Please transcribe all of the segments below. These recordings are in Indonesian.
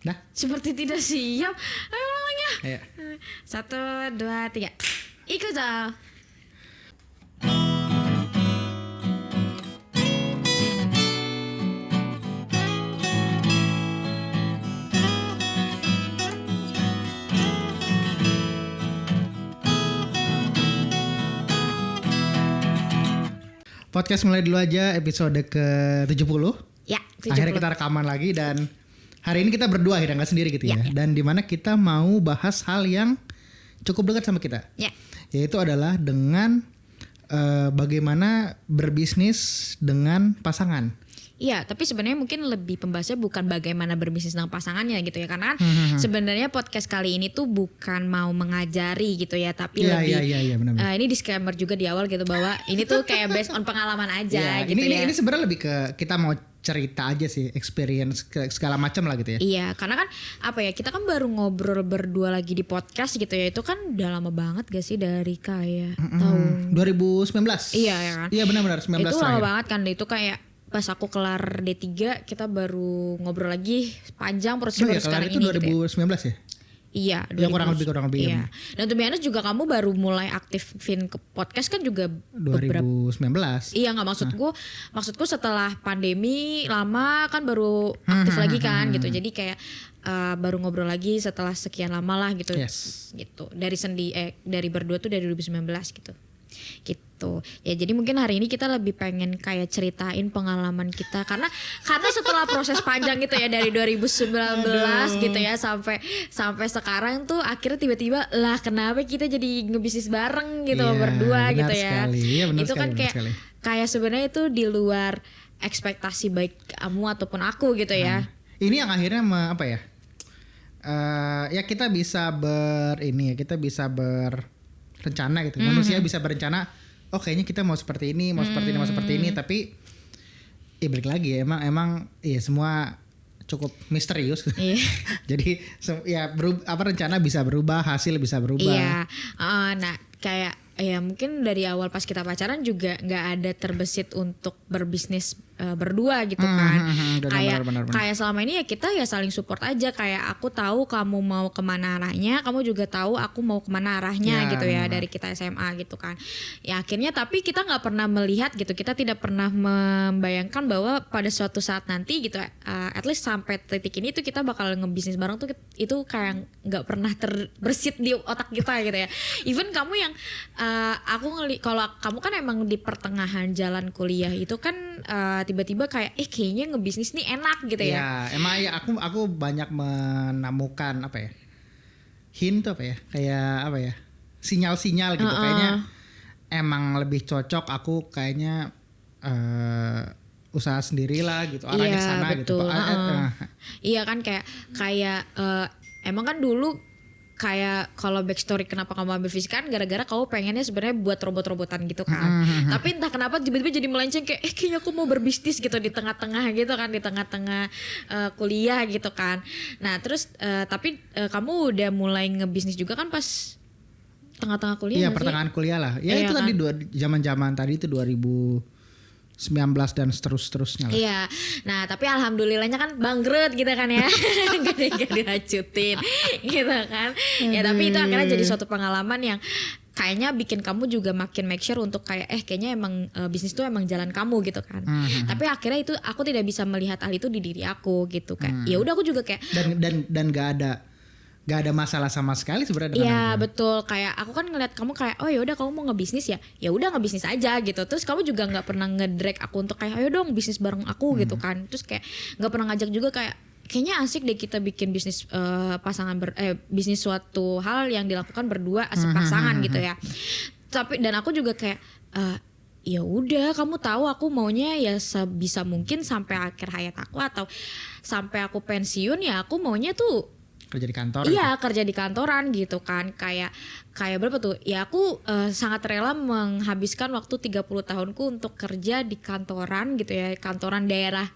Dah. Seperti tidak siap. Ayo ulang lagi ya. Ayo. 1, 2, 3. Ikuzo. Podcast mulai dulu aja episode ke-70. Ya, 70. Akhirnya kita rekaman lagi dan hari ini kita berdua akhirnya nggak sendiri gitu ya. Ya. Dan dimana kita mau bahas hal yang cukup dekat sama kita. Ya. Yaitu adalah dengan bagaimana berbisnis dengan pasangan. Iya, tapi sebenarnya mungkin lebih pembahasnya bukan bagaimana berbisnis dengan pasangannya gitu ya, karena kan sebenarnya podcast kali ini tuh bukan mau mengajari gitu ya, tapi lebih benar-benar. ini disclaimer juga di awal gitu bahwa ini tuh kayak based on pengalaman aja gitu ya. Ini sebenarnya lebih ke kita mau cerita aja sih, experience segala macam lah gitu ya. Iya, karena kan apa ya, kita kan baru ngobrol berdua lagi di podcast gitu ya, itu kan udah lama banget gak sih, dari kayak tahun 2019. Iya ya kan. Iya benar-benar 19 itu lama terakhir. banget kan, itu kayak pas aku kelar D3 kita baru ngobrol lagi panjang proses baru sekarang itu ini 2019 gitu ya. ya? Iya, Ya kurang lebih. Iya. Dan to be honest juga kamu baru mulai aktifin ke podcast kan juga 2019. Iya, nggak maksudku setelah pandemi lama kan baru aktif lagi kan gitu. Jadi kayak baru ngobrol lagi setelah sekian lama lah gitu. Yes. Gitu. Dari berdua tuh dari 2019 gitu. Gitu. Ya jadi mungkin hari ini kita lebih pengen kayak ceritain pengalaman kita karena setelah proses panjang gitu ya dari 2019 gitu ya sampai sekarang tuh akhirnya tiba-tiba lah kenapa kita jadi ngebisnis bareng gitu berdua gitu ya. Iya, benar itu sekali, kan kayak sebenarnya itu di luar ekspektasi baik kamu ataupun aku gitu ya. Ini yang akhirnya apa ya? Ya kita bisa berencana gitu. Manusia bisa berencana, oh kayaknya kita mau seperti ini, mau seperti ini, tapi balik lagi ya, emang ya semua cukup misterius. Iya. Jadi ya rencana bisa berubah, hasil bisa berubah. Iya. Nah, kayak ya mungkin dari awal pas kita pacaran juga nggak ada terbesit untuk berbisnis berdua gitu kan. Kayak selama ini ya kita ya saling support aja, kayak aku tahu kamu mau kemana arahnya, kamu juga tahu aku mau kemana arahnya gitu ya, dari kita SMA gitu kan. Ya akhirnya tapi kita nggak pernah melihat gitu, kita tidak pernah membayangkan bahwa pada suatu saat nanti gitu, at least sampai titik ini tuh kita bakal ngebisnis bareng tuh, itu kayak nggak pernah terbersit di otak kita gitu ya. Even kamu yang kalau kamu kan emang di pertengahan jalan kuliah itu kan tiba-tiba kayak kayaknya ngebisnis nih enak gitu ya. Ya, emang ya aku banyak menemukan hint kayak sinyal-sinyal gitu, kayaknya emang lebih cocok aku kayaknya usaha sendirilah gitu, arahnya sana betul. gitu. Iya kan kayak emang kan dulu kayak kalau backstory kenapa kamu ambil fisika kan gara-gara kamu pengennya sebenarnya buat robot-robotan gitu kan. Tapi entah kenapa tiba-tiba jadi melenceng kayaknya aku mau berbisnis gitu di tengah-tengah gitu kan, di tengah-tengah kuliah gitu kan. Nah terus tapi kamu udah mulai ngebisnis juga kan pas tengah-tengah kuliah. Iya, pertengahan kuliah lah. Ya itu kan? tadi zaman-zaman tadi itu 2019 dan seterusnya lah. Iya, nah tapi alhamdulillahnya kan bangkrut gitu kan ya, gak diracutin gitu kan. Ya tapi itu akhirnya jadi suatu pengalaman yang kayaknya bikin kamu juga makin make sure untuk kayak kayaknya emang bisnis itu emang jalan kamu gitu kan. Tapi akhirnya itu aku tidak bisa melihat hal itu di diri aku gitu kayak. Ya udah aku juga kayak dan gak ada masalah sama sekali sebenarnya dengan iya betul, kayak aku kan ngeliat kamu kayak oh ya udah kamu mau ngebisnis ya udah ngebisnis aja gitu. Terus kamu juga nggak pernah ngedrag aku untuk kayak ayo dong bisnis bareng aku gitu kan. Terus kayak nggak pernah ngajak juga kayak kayaknya asik deh kita bikin bisnis bisnis suatu hal yang dilakukan berdua pasangan gitu ya. Tapi dan aku juga kayak ya udah kamu tahu aku maunya ya sebisa mungkin sampai akhir hayat aku atau sampai aku pensiun ya aku maunya tuh kerja di kantor. Iya gitu. Kerja di kantoran gitu kan. Kayak berapa tuh? Ya aku sangat rela menghabiskan waktu 30 tahunku untuk kerja di kantoran gitu ya. Kantoran daerah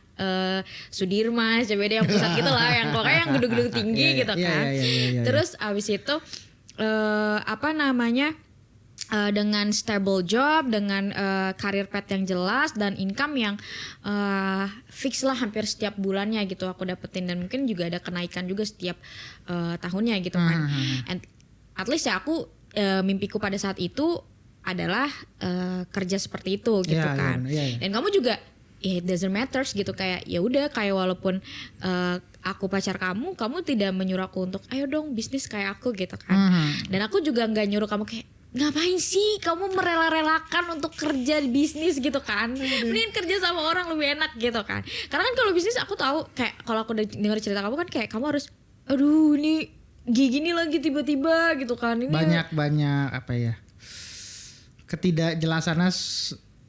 Sudirman, CBD yang pusat gitu lah. Yang pokoknya yang gedung-gedung tinggi gitu kan. Iya. Terus abis itu dengan stable job, dengan career path yang jelas dan income yang fix lah hampir setiap bulannya gitu aku dapetin, dan mungkin juga ada kenaikan juga setiap tahunnya gitu kan. And at least ya aku mimpiku pada saat itu adalah kerja seperti itu gitu kan. Dan kamu juga it doesn't matters gitu, kayak ya udah, kayak walaupun aku pacar kamu tidak menyuruh aku untuk ayo dong bisnis kayak aku gitu kan. Dan aku juga nggak nyuruh kamu kayak ngapain sih kamu merela-relakan untuk kerja di bisnis gitu kan, mending kerja sama orang lebih enak gitu kan. Karena kan kalau bisnis aku tahu kayak kalau aku dengar cerita kamu kan kayak kamu harus aduh ini gini lagi tiba-tiba gitu kan, ini banyak apa ya, ketidakjelasannya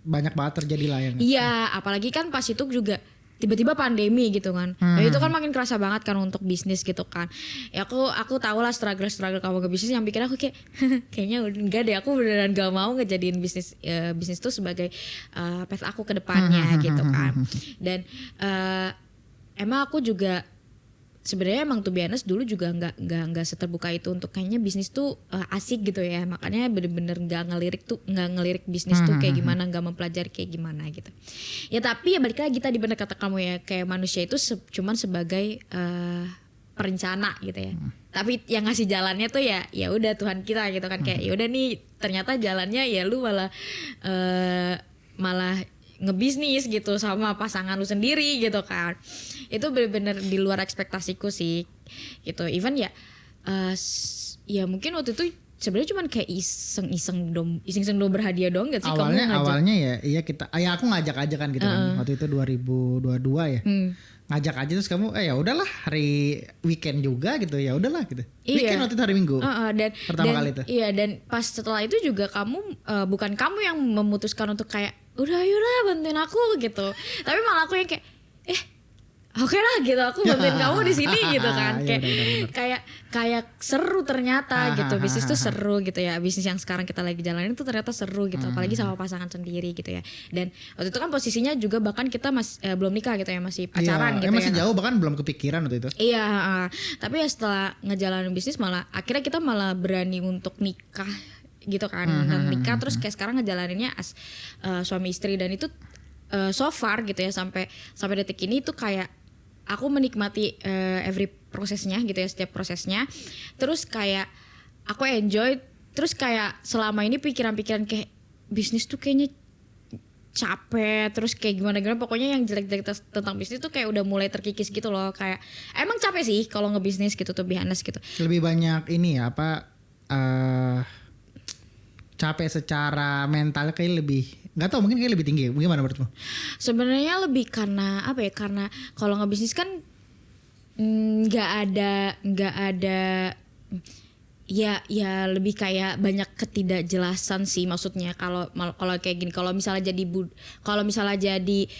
banyak banget terjadi lah yang. Iya, apalagi kan pas itu juga tiba-tiba pandemi gitu kan. Ya itu kan makin kerasa banget kan untuk bisnis gitu kan. Ya aku tahu lah struggle kamu ke bisnis yang bikin aku kayak kayaknya enggak deh, aku beneran gak mau ngejadiin bisnis tuh sebagai path aku ke depannya gitu kan. Dan emang aku juga sebenarnya emang tuh biasa dulu juga nggak seterbuka itu untuk kayaknya bisnis tuh asik gitu ya, makanya bener-bener nggak ngelirik bisnis tuh kayak gimana, nggak mempelajari kayak gimana gitu ya. Tapi ya balik lagi tadi bener kata kamu ya, kayak manusia itu cuman sebagai perencana gitu ya. Tapi yang ngasih jalannya tuh ya udah Tuhan kita gitu kan, kayak ya udah nih ternyata jalannya ya lu malah ngebisnis gitu sama pasangan lu sendiri gitu kan. Itu bener-bener di luar ekspektasiku sih gitu. Even ya ya mungkin waktu itu sebenarnya cuman kayak iseng-iseng dong berhadiah dong gak sih awalnya ya kita aku ngajak aja kan gitu kan. Waktu itu 2022 ya. Ngajak aja terus kamu ya udahlah hari weekend juga gitu, ya udahlah gitu. Weekend waktu itu hari Minggu. Pertama kali itu. Iya, dan pas setelah itu juga kamu bukan kamu yang memutuskan untuk kayak udah ayolah bantuin aku gitu. Tapi malah aku yang kayak oke lah gitu, aku bantuin kamu di sini gitu kan. Kayak seru ternyata gitu. Bisnis tuh seru gitu ya. Bisnis yang sekarang kita lagi jalanin tuh ternyata seru gitu. Apalagi sama pasangan sendiri gitu ya. Dan waktu itu kan posisinya juga bahkan kita belum nikah gitu ya, masih pacaran gitu masih jauh, bahkan belum kepikiran waktu itu. Iya, tapi ya setelah ngejalanin bisnis malah akhirnya kita malah berani untuk nikah gitu kan. Dan nikah terus kayak sekarang ngejalaninnya as suami istri, dan itu so far gitu ya sampai detik ini tuh kayak aku menikmati every prosesnya gitu ya, setiap prosesnya. Terus kayak aku enjoy, terus kayak selama ini pikiran-pikiran kayak bisnis tuh kayaknya capek, terus kayak gimana pokoknya yang jelek-jelek tentang bisnis tuh kayak udah mulai terkikis gitu loh. Kayak emang capek sih kalau ngebisnis gitu tuh, be honest gitu. Lebih banyak ini ya capek secara mental kayak lebih, nggak tahu, mungkin kayak lebih tinggi. Gimana menurutmu? Sebenarnya lebih karena apa ya? Karena kalau ngebisnis kan nggak ada ya lebih kayak banyak ketidakjelasan sih, maksudnya kalau kayak gini. Kalau misalnya jadi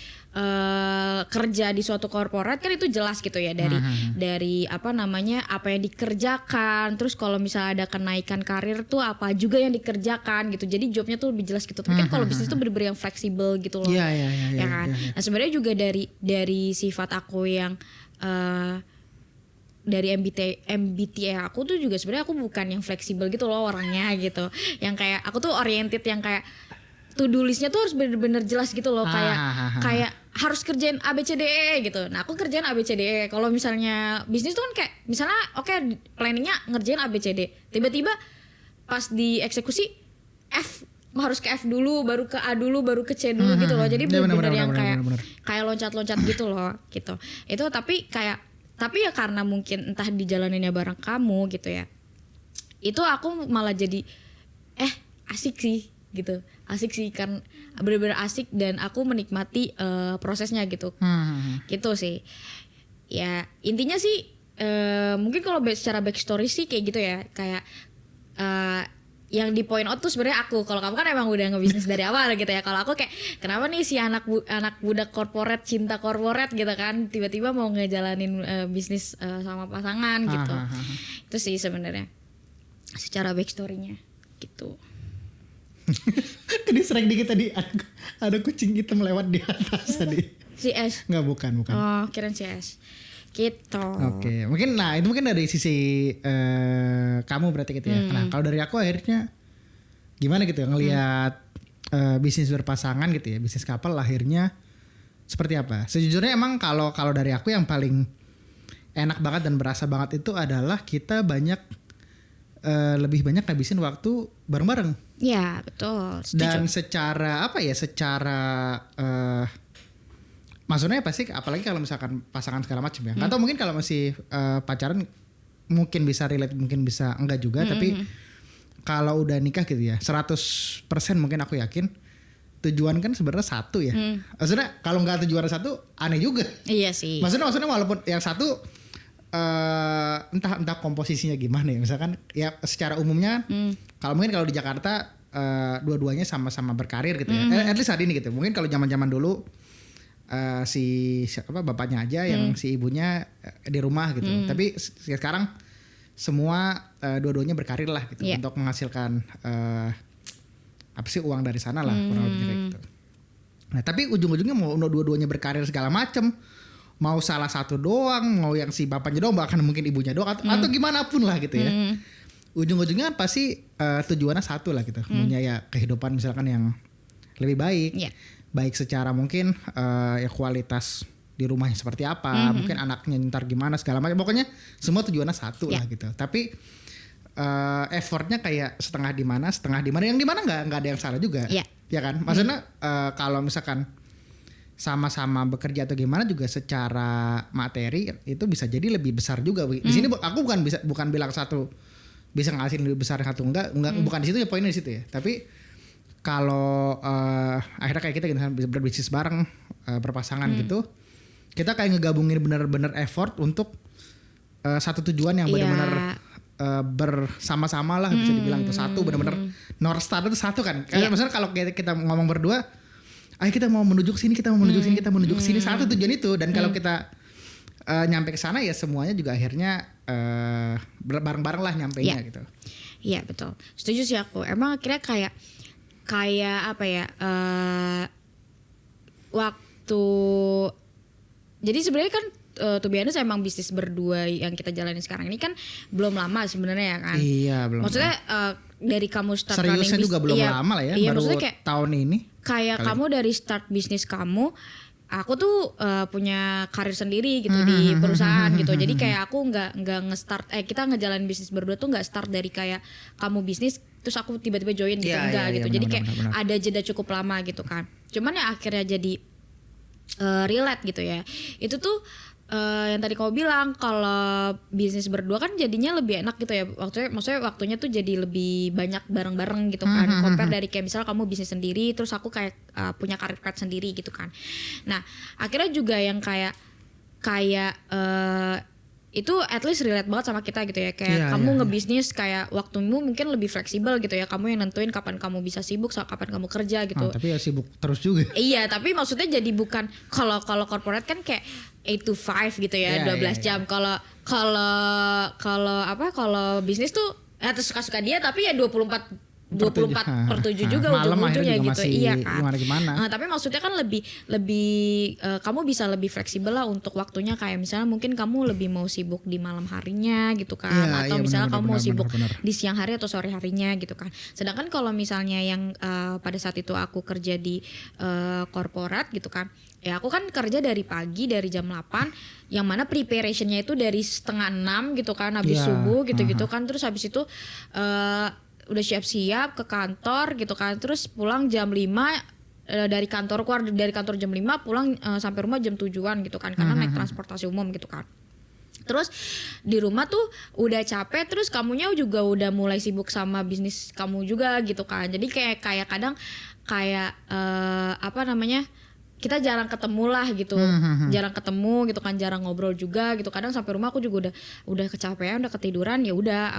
kerja di suatu korporat kan itu jelas gitu ya, dari apa yang dikerjakan, terus kalau misalnya ada kenaikan karir tuh apa juga yang dikerjakan gitu, jadi jobnya tuh lebih jelas gitu. Tapi kan kalau bisnis tuh bener-bener yang fleksibel gitu loh, ya kan. Nah sebenarnya juga dari sifat aku yang dari MBTI aku tuh juga sebenarnya aku bukan yang fleksibel gitu loh orangnya gitu, yang kayak aku tuh oriented yang kayak to-do listnya tuh harus bener-bener jelas gitu loh, kayak harus kerjain ABCDE gitu. Nah aku kerjain ABCDE. Kalau misalnya bisnis tuh kan kayak misalnya planningnya ngerjain ABCD, tiba-tiba pas dieksekusi harus ke F dulu, baru ke A dulu, baru ke C dulu gitu loh. Jadi bener-bener yang kayak loncat-loncat gitu loh gitu. Itu tapi ya karena mungkin entah dijalaninnya bareng kamu gitu ya, itu aku malah jadi asik sih gitu, kan bener-bener asik, dan aku menikmati prosesnya gitu. Gitu sih ya, intinya sih mungkin kalau secara backstory sih kayak gitu ya, kayak yang di point out tuh sebenarnya aku. Kalau kamu kan emang udah ngebisnis dari awal gitu ya. Kalau aku kayak kenapa nih si anak budak korporat, cinta korporat gitu kan, tiba-tiba mau ngejalanin bisnis sama pasangan gitu. Itu sih sebenarnya secara backstory-nya gitu. Tadi serang dikit tadi ada kucing hitam lewat di atas tadi. Si S. Enggak, bukan. Oh, kirain si S. Gitu. Oke. Mungkin itu mungkin dari sisi kamu berarti gitu ya. Nah, kalau dari aku akhirnya gimana gitu ya ngelihat bisnis berpasangan gitu ya, bisnis couple lahirnya seperti apa. Sejujurnya emang kalau dari aku yang paling enak banget dan berasa banget itu adalah kita lebih banyak ngabisin waktu bareng-bareng. Ya betul. Setuju. Dan secara maksudnya pasti apalagi kalau misalkan pasangan segala macam ya. Atau mungkin kalau masih pacaran mungkin bisa relate, mungkin bisa enggak juga. Tapi kalau udah nikah gitu ya 100% mungkin aku yakin tujuan kan sebenarnya satu ya. Maksudnya kalau nggak tujuan satu aneh juga. Iya sih. Maksudnya walaupun yang satu entah komposisinya gimana ya. Misalkan ya secara umumnya kalau di Jakarta dua-duanya sama-sama berkarir gitu ya. At least hari ini gitu. Mungkin kalau zaman-zaman dulu bapaknya aja yang si ibunya di rumah gitu. Tapi sekarang semua dua-duanya berkarir lah gitu untuk menghasilkan uang dari sana lah kurang lebih kayak gitu. Nah tapi ujung-ujungnya mau dua-duanya berkarir segala macem, mau salah satu doang, mau yang si bapaknya doang, bahkan mungkin ibunya doang atau gimana pun lah gitu ya. Ujung-ujungnya pasti tujuannya satu lah gitu, punya ya kehidupan misalkan yang lebih baik, baik secara mungkin ya kualitas di rumahnya seperti apa, mungkin anaknya ntar gimana segala macam, pokoknya semua tujuannya satu lah gitu. Tapi effortnya kayak setengah di mana, yang di mana nggak ada yang salah juga, ya kan? Maksudnya kalau misalkan sama-sama bekerja atau gimana juga secara materi itu bisa jadi lebih besar juga. Di sini aku bukan bilang satu bisa ngasihin lebih besar, satu enggak bukan di situ ya, poinnya di situ ya. Tapi kalau akhirnya kayak kita gitu berbisnis bareng berpasangan gitu, kita kayak ngegabungin bener-bener effort untuk satu tujuan yang benar-benar bersama-sama lah bisa dibilang itu satu, benar-benar North Star itu satu kan. Kayak misalnya kalau kita ngomong berdua, ayo kita mau menuju ke sini, kita mau menuju ke sini, satu tujuan itu. Dan kalau kita nyampe ke sana ya semuanya juga akhirnya bareng-bareng lah nyampenya gitu. Iya betul, setuju sih aku. Emang akhirnya kayak apa ya, waktu jadi sebenarnya kan to be honest emang bisnis berdua yang kita jalani sekarang ini kan belum lama sebenarnya ya kan. Iya belum. Maksudnya dari kamu start seriusnya running juga belum lama lah ya, baru kayak, tahun ini. Kayak kamu dari start bisnis kamu, aku tuh punya karir sendiri gitu di perusahaan gitu. Jadi kayak aku nggak nge-start kita ngejalanin bisnis berdua tuh nggak start dari kayak kamu bisnis terus aku tiba-tiba join gitu, enggak gitu. Jadi kayak ada jeda cukup lama gitu kan. Cuman ya akhirnya jadi relate gitu ya. Itu tuh yang tadi kau bilang kalau bisnis berdua kan jadinya lebih enak gitu ya. Maksudnya waktunya tuh jadi lebih banyak bareng-bareng gitu kan. Compare dari kayak misalnya kamu bisnis sendiri terus aku kayak punya karir path sendiri gitu kan. Nah, akhirnya juga yang kayak itu at least relate banget sama kita gitu ya. Kayak kamu ngebisnis kayak waktumu mungkin lebih fleksibel gitu ya. Kamu yang nentuin kapan kamu bisa sibuk, kapan kamu kerja gitu. Tapi ya sibuk terus juga. Iya, tapi maksudnya jadi bukan kalau corporate kan kayak 8 to 5 gitu ya, 12 jam. Kalau bisnis tuh suka-suka dia tapi ya 24 per 7 juga ujung-ujungnya gitu. Iya kan. Gimana. Tapi maksudnya kan lebih kamu bisa lebih fleksibel lah untuk waktunya, kayak misalnya mungkin kamu lebih mau sibuk di malam harinya gitu kan, atau misalnya kamu mau sibuk di siang hari atau sore harinya gitu kan. Sedangkan kalau misalnya yang pada saat itu aku kerja di corporate gitu kan, ya aku kan kerja dari pagi dari jam 8 yang mana preparationnya itu dari 5:30 gitu kan, habis subuh gitu-gitu kan, terus habis itu udah siap-siap ke kantor gitu kan, terus pulang jam 5 dari kantor, keluar dari kantor jam 5 pulang sampai rumah jam 7-an gitu kan, karena naik transportasi umum gitu kan. Terus di rumah tuh udah capek, terus kamunya juga udah mulai sibuk sama bisnis kamu juga gitu kan. Jadi kayak kadang kayak kita jarang ketemu lah gitu, jarang ketemu gitu kan, jarang ngobrol juga gitu. Kadang sampai rumah aku juga udah kecapean, udah ketiduran, ya udah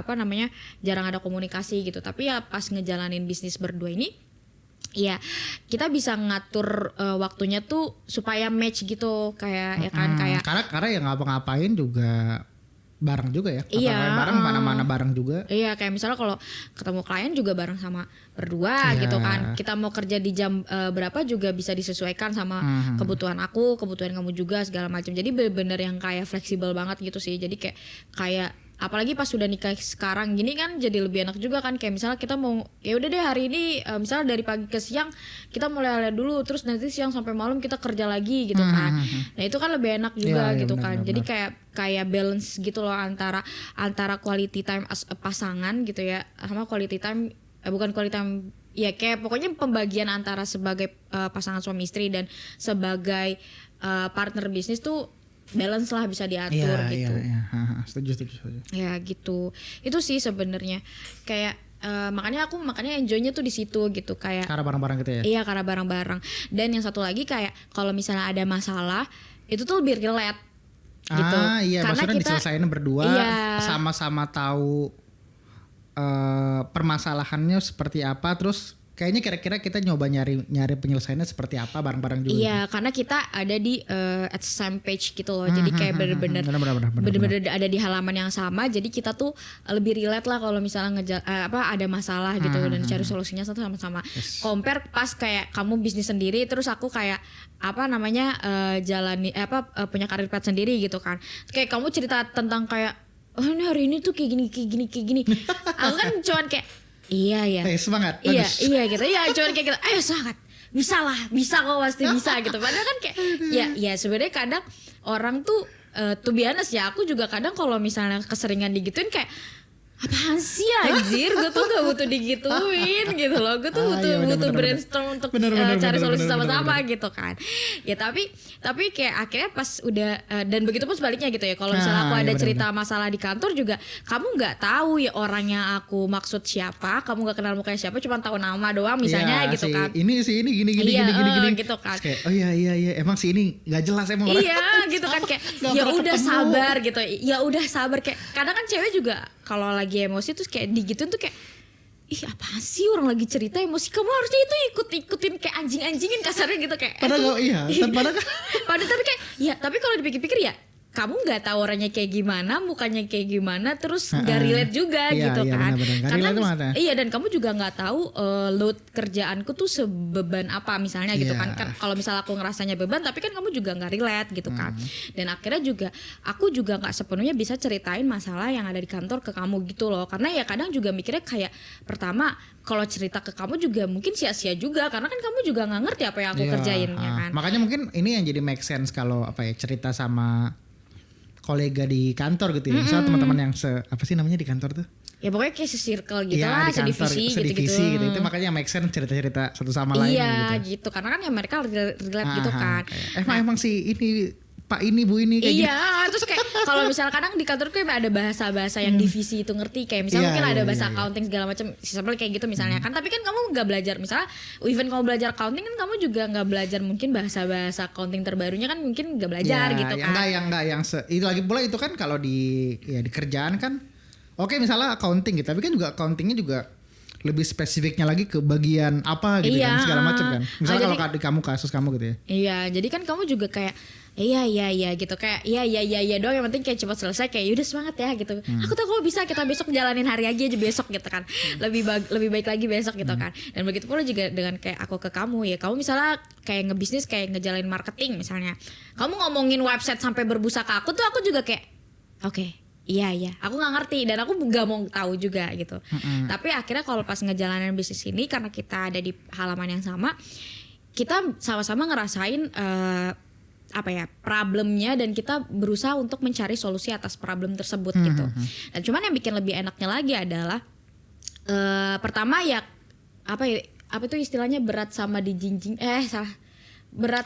jarang ada komunikasi gitu. Tapi ya pas ngejalanin bisnis berdua ini, ya kita bisa ngatur waktunya tuh supaya match gitu, kayak ya kan kayak karena ya ngapa-ngapain juga bareng juga ya. Bareng mana-mana bareng juga. Iya, kayak misalnya kalau ketemu klien juga bareng sama berdua gitu kan. Kita mau kerja di jam berapa juga bisa disesuaikan sama kebutuhan aku, kebutuhan kamu juga segala macam. Jadi bener-bener yang kayak fleksibel banget gitu sih. Jadi kayak apalagi pas sudah nikah sekarang gini kan jadi lebih enak juga kan, kayak misalnya kita mau ya udah deh hari ini misalnya dari pagi ke siang kita mulai dulu, terus nanti siang sampai malam kita kerja lagi gitu kan. Nah itu kan lebih enak juga gitu kan. Jadi kayak balance gitu loh antara quality time as a pasangan gitu ya sama quality time bukan quality time ya, kayak pokoknya pembagian antara sebagai pasangan suami istri dan sebagai partner bisnis tuh balance lah, bisa diatur gitu. Iya. Setuju. Ya gitu. Itu sih sebenarnya kayak makanya enjoynya tuh di situ gitu, kayak karena bareng-bareng gitu ya. Iya, karena bareng-bareng. Dan yang satu lagi kayak kalau misalnya ada masalah itu tuh lebih relate gitu. Iya, karena maksudnya diselesain berdua, sama-sama tahu permasalahannya seperti apa, terus kayaknya kira-kira kita nyoba nyari penyelesaiannya seperti apa bareng-bareng juga. Iya, karena kita ada di at same page gitu loh. Jadi kayak bener-bener ada di halaman yang sama. Jadi kita tuh lebih relate lah kalau misalnya ada masalah gitu dan cari solusinya sama-sama. Yes. Compare pas kayak kamu bisnis sendiri, terus aku kayak jalani punya karir pet sendiri gitu kan. Kayak kamu cerita tentang kayak ini hari ini tuh kayak gini. Aku kan cuman kayak Iya. Semangat. Iya gitu. Iya, cuman kayak gitu. Ayo semangat. Bisa kok, pasti bisa gitu. Padahal kan kayak ya sebenarnya kadang orang tuh to be honest ya, aku juga kadang kalau misalnya keseringan digituin kayak apaan sih anjir, gue tuh gak butuh digituin gitu loh, gue tuh butuh brainstorm untuk cari solusi sama-sama gitu kan ya. Tapi kayak akhirnya pas udah dan begitu pun sebaliknya gitu ya, kalau misalnya aku ada cerita masalah di kantor juga, kamu nggak tahu ya orangnya aku maksud siapa, kamu nggak kenal mukanya siapa, cuma tahu nama doang misalnya gitu kan, ini gini gitu kan, kayak oh iya emang si ini nggak jelas emang orang. Iya gitu kan, kayak ya udah sabar gitu, kayak kadang kan cewek juga kalau lagi emosi terus kayak digituin tuh kayak ih apaan sih, orang lagi cerita emosi kamu harusnya itu ikutin kayak anjing-anjingin kasarnya gitu kayak. Padahal tapi kayak ya, tapi kalau dipikir-pikir ya kamu nggak tahu orangnya kayak gimana, mukanya kayak gimana, terus nggak relate juga gitu kan. Karena dan kamu juga nggak tahu load kerjaanku tuh sebeban apa misalnya gitu kan. Kalau misalnya aku ngerasanya beban, tapi kan kamu juga nggak relate gitu kan. Dan akhirnya juga aku juga nggak sepenuhnya bisa ceritain masalah yang ada di kantor ke kamu gitu loh. Karena ya kadang juga mikirnya kayak pertama kalau cerita ke kamu juga mungkin sia-sia juga, karena kan kamu juga nggak ngerti apa yang aku kerjain ya kan. Makanya mungkin ini yang jadi make sense kalau cerita sama kolega di kantor gitu ya. Misalnya teman-teman yang apa sih namanya di kantor tuh? Ya pokoknya kayak se-circle gitu lah, sedivisi gitu. Itu makanya make sense cerita-cerita satu sama lain gitu. Iya gitu. Karena kan ya mereka relate gitu kan. Emang sih ini Pak ini Bu ini kayak gitu. Terus kayak kalau misalnya kadang di kantor tuh ada bahasa-bahasa yang divisi itu ngerti, kayak misalnya mungkin ada bahasa accounting segala macam, seperti kayak gitu misalnya kan. Tapi kan kamu nggak belajar, misalnya even kamu belajar accounting kan kamu juga nggak belajar mungkin bahasa-bahasa accounting terbarunya kan mungkin nggak belajar gitu kan. Itu lagi pula itu kan kalau di kerjaan kan oke, misalnya accounting gitu, tapi kan juga accountingnya juga lebih spesifiknya lagi ke bagian apa gitu kan segala macam kan. Misalnya kalau di kasus kamu gitu ya. Iya, jadi kan kamu juga kayak iya gitu, kayak iya doang, yang penting kayak cepat selesai, kayak udah semangat ya gitu. Aku tahu kamu bisa, kita besok jalanin hari aja besok gitu kan. Lebih baik lagi besok gitu kan. Dan begitu pula juga dengan kayak aku ke kamu ya. Kamu misalnya kayak ngebisnis, kayak ngejalanin marketing misalnya. Kamu ngomongin website sampai berbusa ke aku tuh, aku juga kayak oke. Iya, aku nggak ngerti dan aku gak mau tahu juga gitu. Tapi akhirnya kalau pas ngejalanin bisnis ini, karena kita ada di halaman yang sama, kita sama-sama ngerasain problemnya, dan kita berusaha untuk mencari solusi atas problem tersebut gitu. Dan cuman yang bikin lebih enaknya lagi adalah pertama ya apa itu istilahnya, berat sama dijinjing berat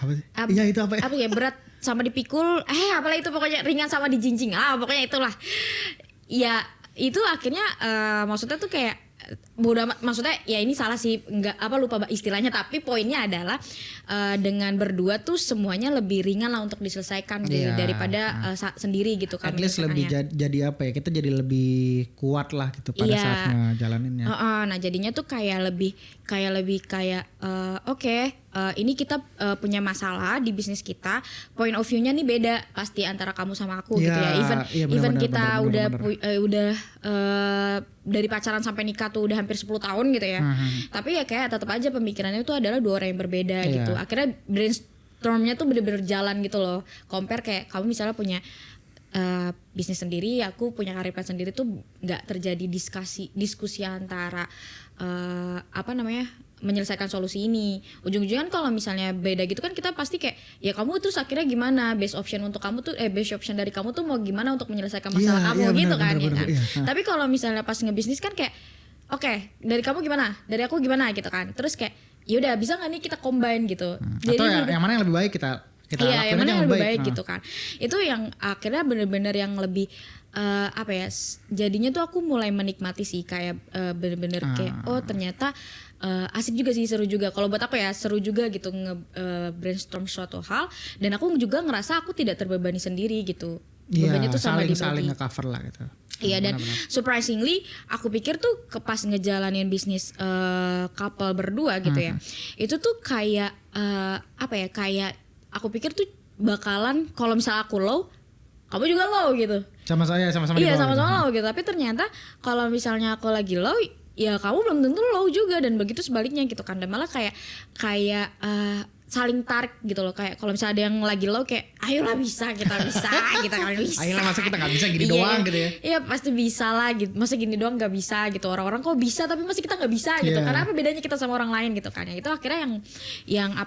berat sama dipikul apalah itu, pokoknya ringan sama dijinjing pokoknya itulah ya. Itu akhirnya maksudnya tuh kayak maksudnya ya ini salah sih, lupa istilahnya, tapi poinnya adalah dengan berdua tuh semuanya lebih ringan lah untuk diselesaikan daripada sendiri gitu kan. At least lebih jadi kita jadi lebih kuat lah gitu pada saat ngejalaninnya. Nah jadinya tuh kayak lebih ini kita punya masalah di bisnis kita, point of view-nya nih beda pasti antara kamu sama aku gitu ya. Even kita udah dari pacaran sampai nikah tuh udah hampir 10 tahun gitu ya. Tapi ya kayak tetap aja pemikirannya itu adalah dua orang yang berbeda gitu. Akhirnya brainstormnya tuh bener-bener jalan gitu loh. Compare kayak kamu misalnya punya bisnis sendiri, aku punya karir plan sendiri tuh nggak terjadi diskusi antara menyelesaikan solusi ini. Ujung-ujungnya kan kalau misalnya beda gitu kan kita pasti kayak ya kamu terus akhirnya gimana, best option untuk kamu tuh best option dari kamu tuh mau gimana untuk menyelesaikan masalah kamu gitu kan. Tapi kalau misalnya pas ngebisnis kan kayak oke, dari kamu gimana, dari aku gimana gitu kan. Terus kayak yaudah bisa nggak nih kita combine gitu. Jadi atau yang mana yang lebih baik kita yang mana yang lebih baik gitu kan. Itu yang akhirnya bener-bener yang lebih jadinya tuh aku mulai menikmati sih kayak bener-bener kayak ternyata asik juga sih, seru juga. Kalau buat aku ya seru juga gitu brainstorm suatu hal, dan aku juga ngerasa aku tidak terbebani sendiri gitu. Bebannya tuh sama dibagi. Saling nge-cover lah gitu. Iya, dan surprisingly aku pikir tuh pas ngejalanin bisnis couple berdua gitu ya. Itu tuh kayak kayak aku pikir tuh bakalan kalau misalnya aku low, kamu juga low gitu. Sama-sama iya, sama-sama low gitu. Tapi ternyata kalau misalnya aku lagi low, ya kamu belum tentu low juga, dan begitu sebaliknya gitu kan. Dan malah kayak saling tarik gitu loh, kayak kalau misalnya ada yang lagi low kayak ayolah bisa kita kan bisa. Ayolah, masa kita nggak bisa gini doang gitu ya. Iya pasti bisa lah gitu, masa gini doang nggak bisa gitu. Orang-orang kok bisa tapi masih kita nggak bisa gitu. Karena apa bedanya kita sama orang lain gitu kan. Ya itu akhirnya yang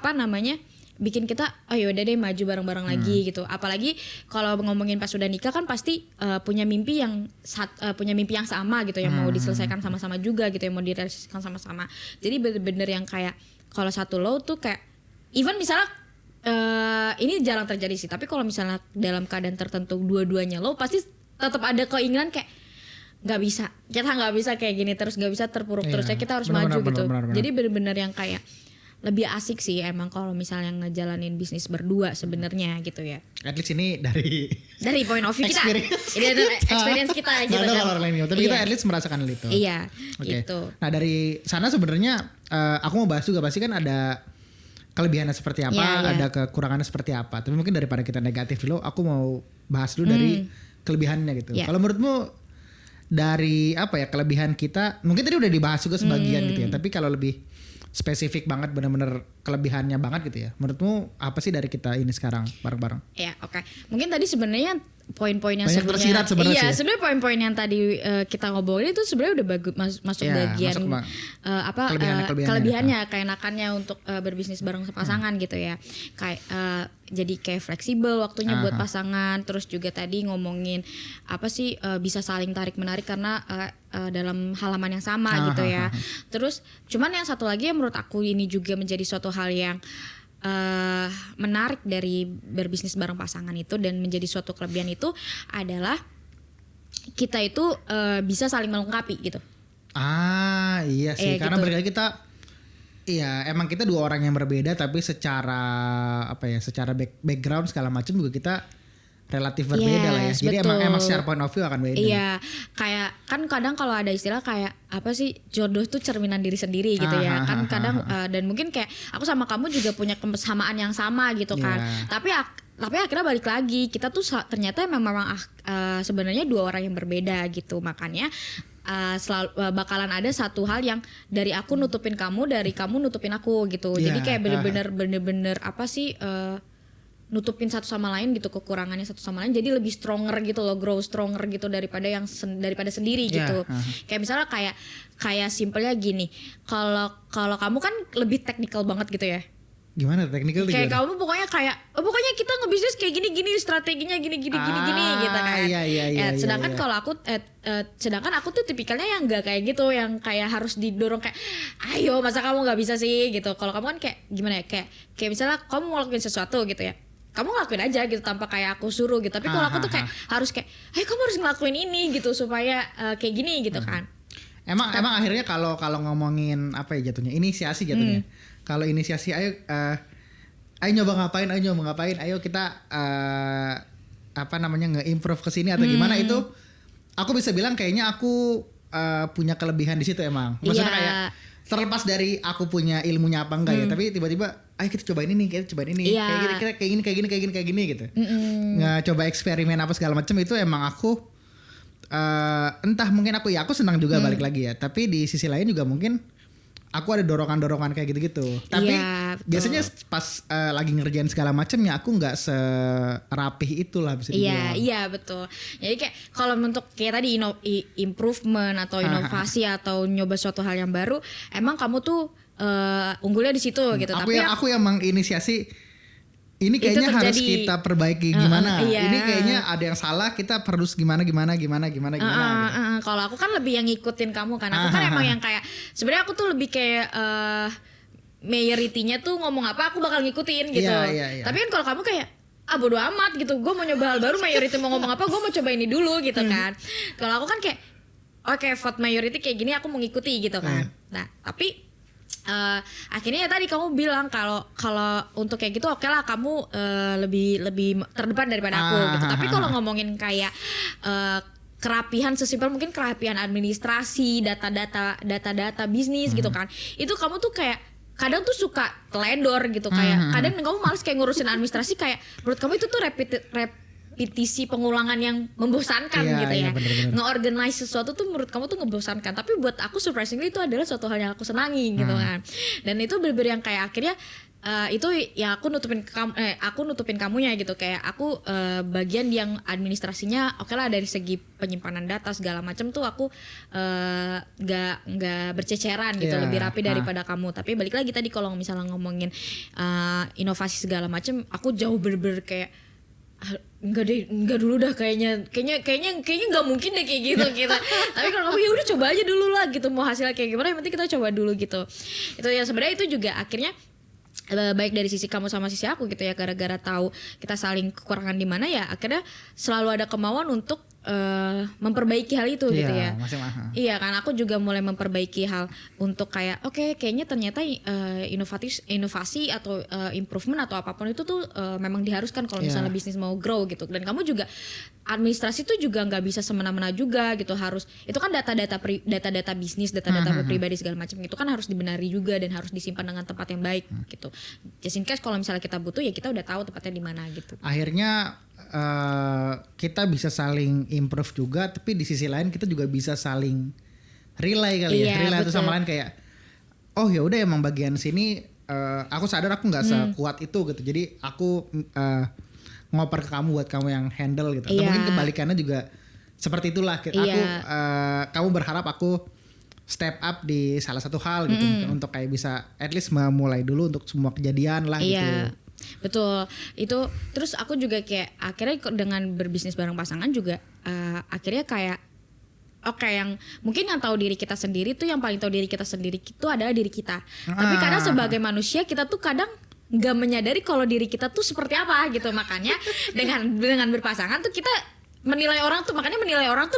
bikin kita yaudah deh maju bareng-bareng lagi gitu. Apalagi kalau ngomongin pas sudah nikah kan pasti punya mimpi yang sama gitu, yang mau diselesaikan sama-sama juga gitu, yang mau direalisasikan sama-sama. Jadi bener-bener yang kayak kalau satu low tuh kayak even misalnya ini jarang terjadi sih, tapi kalau misalnya dalam keadaan tertentu dua-duanya low, pasti tetap ada keinginan kayak kita nggak bisa kayak gini terus, nggak bisa terpuruk terus ya, kita harus maju gitu. Jadi bener-bener yang kayak lebih asik sih emang kalau misalnya ngejalanin bisnis berdua sebenarnya gitu ya. At least ini dari point of view kita. Ini ada experience kita gitu kan. Kalau lain, tapi kita at least merasakan hal itu. Iya, gitu. Nah, dari sana sebenarnya aku mau bahas juga, pasti kan ada kelebihannya seperti apa, ada kekurangannya seperti apa. Tapi mungkin daripada kita negatif dulu, aku mau bahas dulu dari kelebihannya gitu. Kalau menurutmu dari kelebihan kita, mungkin tadi udah dibahas juga sebagian gitu ya. Tapi kalau lebih spesifik banget, benar-benar kelebihannya banget gitu ya. Menurutmu apa sih dari kita ini sekarang bareng-bareng? Ya, oke. Mungkin tadi sebenarnya poin-poin yang tersirat sebenarnya. Iya, sebenarnya poin-poin yang tadi kita ngobrolin itu sebenarnya udah bagus masuk bagian kelebihannya, keenakannya untuk berbisnis bareng pasangan gitu ya. Kayak jadi kayak fleksibel waktunya buat pasangan, terus juga tadi ngomongin bisa saling tarik menarik karena dalam halaman yang sama gitu ya. Terus cuman yang satu lagi yang menurut aku ini juga menjadi suatu hal yang menarik dari berbisnis bareng pasangan itu dan menjadi suatu kelebihan itu adalah kita itu bisa saling melengkapi gitu. Iya sih, karena gitu. Berarti kita emang kita dua orang yang berbeda, tapi secara secara background segala macam juga kita relatif berbeda lah ya. Jadi emang secara point of view akan beda. Iya, kayak kan kadang kalau ada istilah kayak jodoh tuh cerminan diri sendiri gitu ya. Kan kadang dan mungkin kayak aku sama kamu juga punya kesamaan yang sama gitu kan. Tapi akhirnya balik lagi, kita tuh ternyata memang sebenarnya dua orang yang berbeda gitu. Makanya selalu bakalan ada satu hal yang dari aku nutupin kamu, dari kamu nutupin aku gitu. Jadi kayak bener-bener nutupin satu sama lain gitu, kekurangannya satu sama lain, jadi lebih stronger gitu loh, grow stronger gitu daripada sendiri gitu. Kayak misalnya kayak simpelnya gini, kalau kamu kan lebih teknikal banget gitu ya. Gimana teknikal? Kayak kamu pokoknya kita ngebisnis kayak gini strateginya gini gitu kan. Sedangkan kalau aku sedangkan aku tuh tipikalnya yang nggak kayak gitu, yang kayak harus didorong kayak ayo masa kamu nggak bisa sih gitu. Kalau kamu kan kayak gimana ya, kayak misalnya kamu mau lakuin sesuatu gitu ya, kamu ngelakuin aja gitu tanpa kayak aku suruh gitu. Tapi kalau aku tuh kayak harus kayak ayo kamu harus ngelakuin ini gitu supaya kayak gini gitu kan. Emang akhirnya kalau ngomongin jatuhnya inisiasi jatuhnya. Kalau inisiasi ayo nyoba ngapain, ayo kita nge-improve ke sini atau gimana, itu aku bisa bilang kayaknya aku punya kelebihan di situ emang. Maksudnya kayak terlepas dari aku punya ilmunya apa enggak ya, tapi tiba-tiba ayo kita cobain ini, kayak gini gitu. Coba eksperimen apa segala macam, itu emang aku entah mungkin aku senang juga balik lagi ya, tapi di sisi lain juga mungkin aku ada dorongan kayak gitu-gitu. Tapi biasanya pas lagi ngerjain segala macam ya aku nggak serapih itulah bisa dibilang. Iya betul. Jadi kayak kalau untuk kayak tadi improvement atau inovasi atau nyoba suatu hal yang baru, emang kamu tuh unggulnya di situ gitu. Tapi aku yang menginisiasi. Ini kayaknya harus kita perbaiki gimana? Ini kayaknya ada yang salah, kita perlu gimana? Gitu. Kalau aku kan lebih yang ngikutin kamu kan. Aku kan emang yang kayak sebenarnya aku tuh lebih kayak majority-nya tuh ngomong apa aku bakal ngikutin gitu. Tapi kan kalau kamu kayak bodo amat gitu. Gue mau nyoba hal baru, majority mau ngomong apa, gue mau coba ini dulu gitu kan. Kalau aku kan kayak oke, vote majority kayak gini aku mau ngikuti gitu kan. Nah, tapi akhirnya ya tadi kamu bilang kalau untuk kayak gitu oke lah kamu lebih terdepan daripada aku gitu. Tapi kalau ngomongin kayak kerapihan sesimpel mungkin kerapihan administrasi, data bisnis gitu kan. Itu kamu tuh kayak kadang tuh suka teledor gitu kayak kadang kamu males kayak ngurusin administrasi kayak menurut kamu itu tuh repetisi pengulangan yang membosankan gitu ya. Nge-organize sesuatu tuh menurut kamu tuh membosankan. Tapi buat aku surprisingly itu adalah suatu hal yang aku senangi gitu kan. Dan itu bener-bener yang kayak akhirnya itu ya aku nutupin kamunya gitu. Kayak aku bagian yang administrasinya oke lah dari segi penyimpanan data segala macam tuh aku nggak berceceran gitu, lebih rapi daripada kamu. Tapi balik lagi tadi kalau misalnya ngomongin inovasi segala macam, aku jauh bener-bener kayak enggak dulu dah kayaknya nggak mungkin deh kayak gitu kita. Tapi kalau kamu ya udah coba aja dulu lah gitu, mau hasilnya kayak gimana yang penting kita coba dulu gitu. Itu ya sebenarnya itu juga akhirnya baik dari sisi kamu sama sisi aku gitu ya, gara-gara tahu kita saling kekurangan di mana ya akhirnya selalu ada kemauan untuk memperbaiki hal itu gitu ya. Iya kan, aku juga mulai memperbaiki hal untuk kayak kayaknya ternyata inovasi atau improvement atau apapun itu tuh memang diharuskan kalau misalnya bisnis mau grow gitu. Dan kamu juga administrasi tuh juga nggak bisa semena-mena juga gitu, harus itu kan data bisnis, data pribadi segala macam itu kan harus dibenari juga dan harus disimpan dengan tempat yang baik gitu. Just in case kalau misalnya kita butuh ya kita udah tahu tempatnya di mana gitu. Akhirnya kita bisa saling improve juga, tapi di sisi lain kita juga bisa saling rely kali ya. Rely itu sama lain kayak oh ya udah emang bagian sini aku sadar aku nggak sekuat itu gitu. Jadi aku ngoper ke kamu buat kamu yang handle gitu. Atau mungkin kebalikannya juga seperti itulah. Aku kamu berharap aku step up di salah satu hal gitu untuk kayak bisa at least memulai dulu untuk semua kejadian lah gitu. Betul, itu terus aku juga kayak akhirnya dengan berbisnis bareng pasangan juga akhirnya kayak yang mungkin yang tahu diri kita sendiri tuh, yang paling tahu diri kita sendiri itu adalah diri kita. Tapi kadang sebagai manusia kita tuh kadang nggak menyadari kalau diri kita tuh seperti apa gitu. Makanya dengan berpasangan tuh kita menilai orang tuh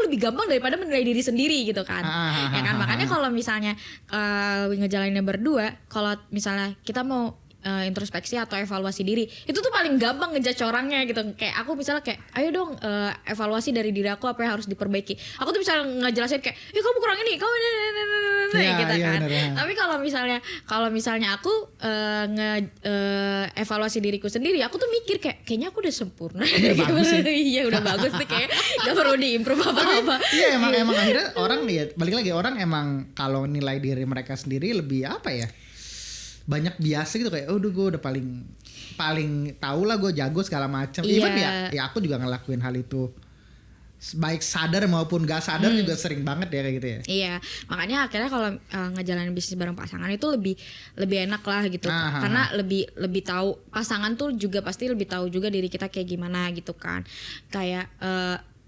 lebih gampang daripada menilai diri sendiri gitu kan. Ya kan, makanya kalau misalnya ngejalaninnya berdua, kalau misalnya kita mau introspeksi atau evaluasi diri itu tuh paling gampang ngejudge orangnya gitu. Kayak aku misalnya kayak ayo dong evaluasi dari diri aku apa yang harus diperbaiki. Aku tuh bisa ngejelasin kayak kamu kurang ini, kamu gitu kan. Tapi kalau misalnya aku evaluasi diriku sendiri, aku tuh mikir kayaknya aku udah sempurna. Iya udah bagus nih, kayak gak perlu diimprove apa-apa. Iya emang akhirnya orang ya balik lagi, orang emang kalau nilai diri mereka sendiri lebih apa ya, banyak biasa gitu kayak gue udah paling tahu lah, gue jago segala macam. Even ya aku juga ngelakuin hal itu baik sadar maupun gak sadar juga sering banget ya kayak gitu ya. Iya, makanya akhirnya kalau ngejalanin bisnis bareng pasangan itu lebih enak lah gitu. Karena lebih tahu, pasangan tuh juga pasti lebih tahu juga diri kita kayak gimana gitu kan. Kayak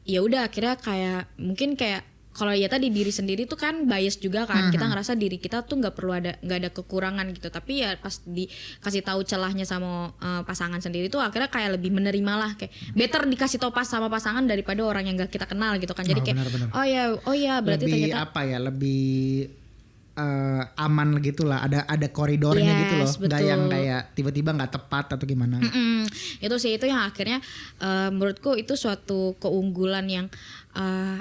ya udah akhirnya kayak mungkin kayak kalau ya tadi diri sendiri tuh kan bias juga kan. Kita ngerasa diri kita tuh nggak ada kekurangan gitu. Tapi ya pas dikasih tahu celahnya sama pasangan sendiri tuh akhirnya kayak lebih menerima lah, kayak better dikasih tahu sama pasangan daripada orang yang nggak kita kenal gitu kan. Jadi kayak bener. oh ya berarti lebih ternyata apa ya, lebih aman gitu lah, ada koridornya gitu loh, nggak yang kayak tiba-tiba nggak tepat atau gimana. Itu yang akhirnya menurutku itu suatu keunggulan yang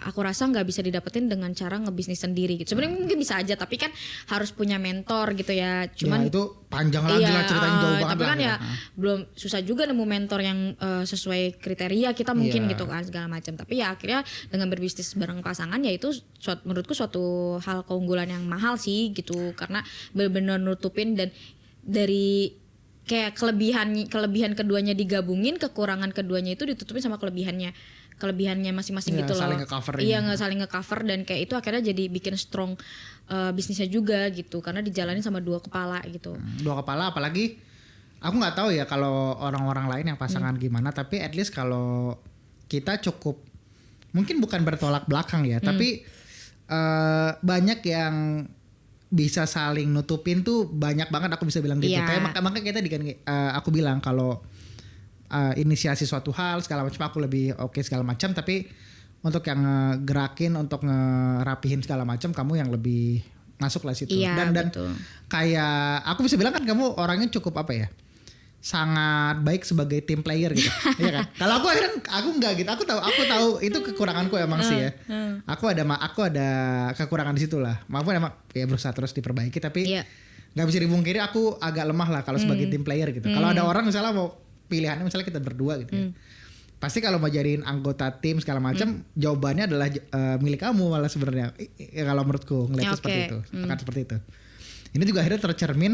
aku rasa nggak bisa didapetin dengan cara ngebisnis sendiri gitu. Sebenarnya mungkin bisa aja, tapi kan harus punya mentor gitu ya. Cuman ya, itu panjang lagi lah ceritanya, jauh banget. Tapi kan ya belum, susah juga nemu mentor yang sesuai kriteria kita mungkin gitu kan segala macam. Tapi ya akhirnya dengan berbisnis bareng pasangan ya itu menurutku suatu hal keunggulan yang mahal sih gitu, karena benar-benar nutupin dan dari kayak kelebihan keduanya digabungin, kekurangan keduanya itu ditutupin sama kelebihannya masing-masing gitu loh. Iya, nggak saling nge-cover, dan kayak itu akhirnya jadi bikin strong bisnisnya juga gitu, karena dijalanin sama dua kepala gitu. Dua kepala, apalagi aku nggak tahu ya kalau orang-orang lain yang pasangan gimana, tapi at least kalau kita cukup, mungkin bukan bertolak belakang ya, tapi banyak yang bisa saling nutupin tuh banyak banget, aku bisa bilang gitu. Kayak makanya kita aku bilang kalau inisiasi suatu hal segala macam aku lebih oke segala macam, tapi untuk yang ngerakin, untuk ngerapihin segala macam kamu yang lebih masuk lah situ. Dan kayak aku bisa bilang kan kamu orangnya cukup apa ya, sangat baik sebagai team player gitu. Iya kan? Kalau aku akhirnya aku enggak gitu. Aku tahu itu kekuranganku emang sih ya. Aku ada kekurangan di situ lah. Maupun emang ya berusaha terus diperbaiki, tapi enggak bisa dipungkiri aku agak lemah lah kalau sebagai team player gitu. Kalau ada orang misalnya mau pilihannya misalnya kita berdua gitu ya. Pasti kalau mau jadiin anggota tim segala macam, jawabannya adalah milik kamu malah sebenarnya. Kalau menurutku ngeliatnya seperti itu, akan seperti itu. Ini juga akhirnya tercermin.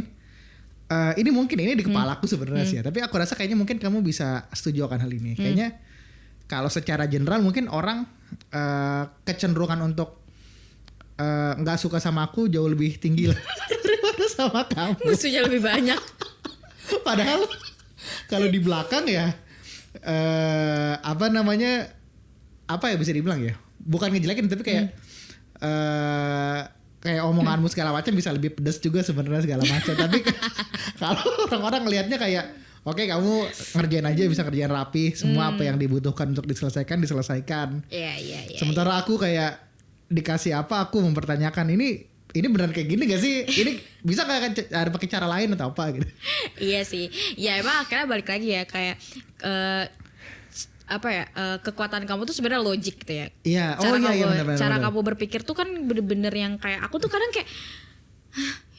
Ini mungkin di kepalaku sebenarnya sih ya, tapi aku rasa kayaknya mungkin kamu bisa setuju akan hal ini. Kayaknya kalau secara general mungkin orang kecenderungan untuk nggak suka sama aku jauh lebih tinggi lah daripada sama kamu. Musuhnya lebih banyak. Padahal kalau di belakang ya apa ya bisa dibilang ya, bukan ngejelekin tapi kayak kayak omonganmu segala macam bisa lebih pedas juga sebenarnya segala macam. Tapi kalau orang-orang ngelihatnya kayak oke, kamu ngerjain aja, bisa kerjain rapi, semua apa yang dibutuhkan untuk diselesaikan. Iya. Sementara aku kayak dikasih apa aku mempertanyakan ini beneran kayak gini gak sih? Ini bisa gak ada pakai cara lain atau apa gitu? Iya sih. Ya emang akhirnya balik lagi ya kayak kekuatan kamu tuh sebenarnya logik gitu ya. Iya. Benar. Cara kamu berpikir tuh kan bener-bener yang kayak aku tuh kadang kayak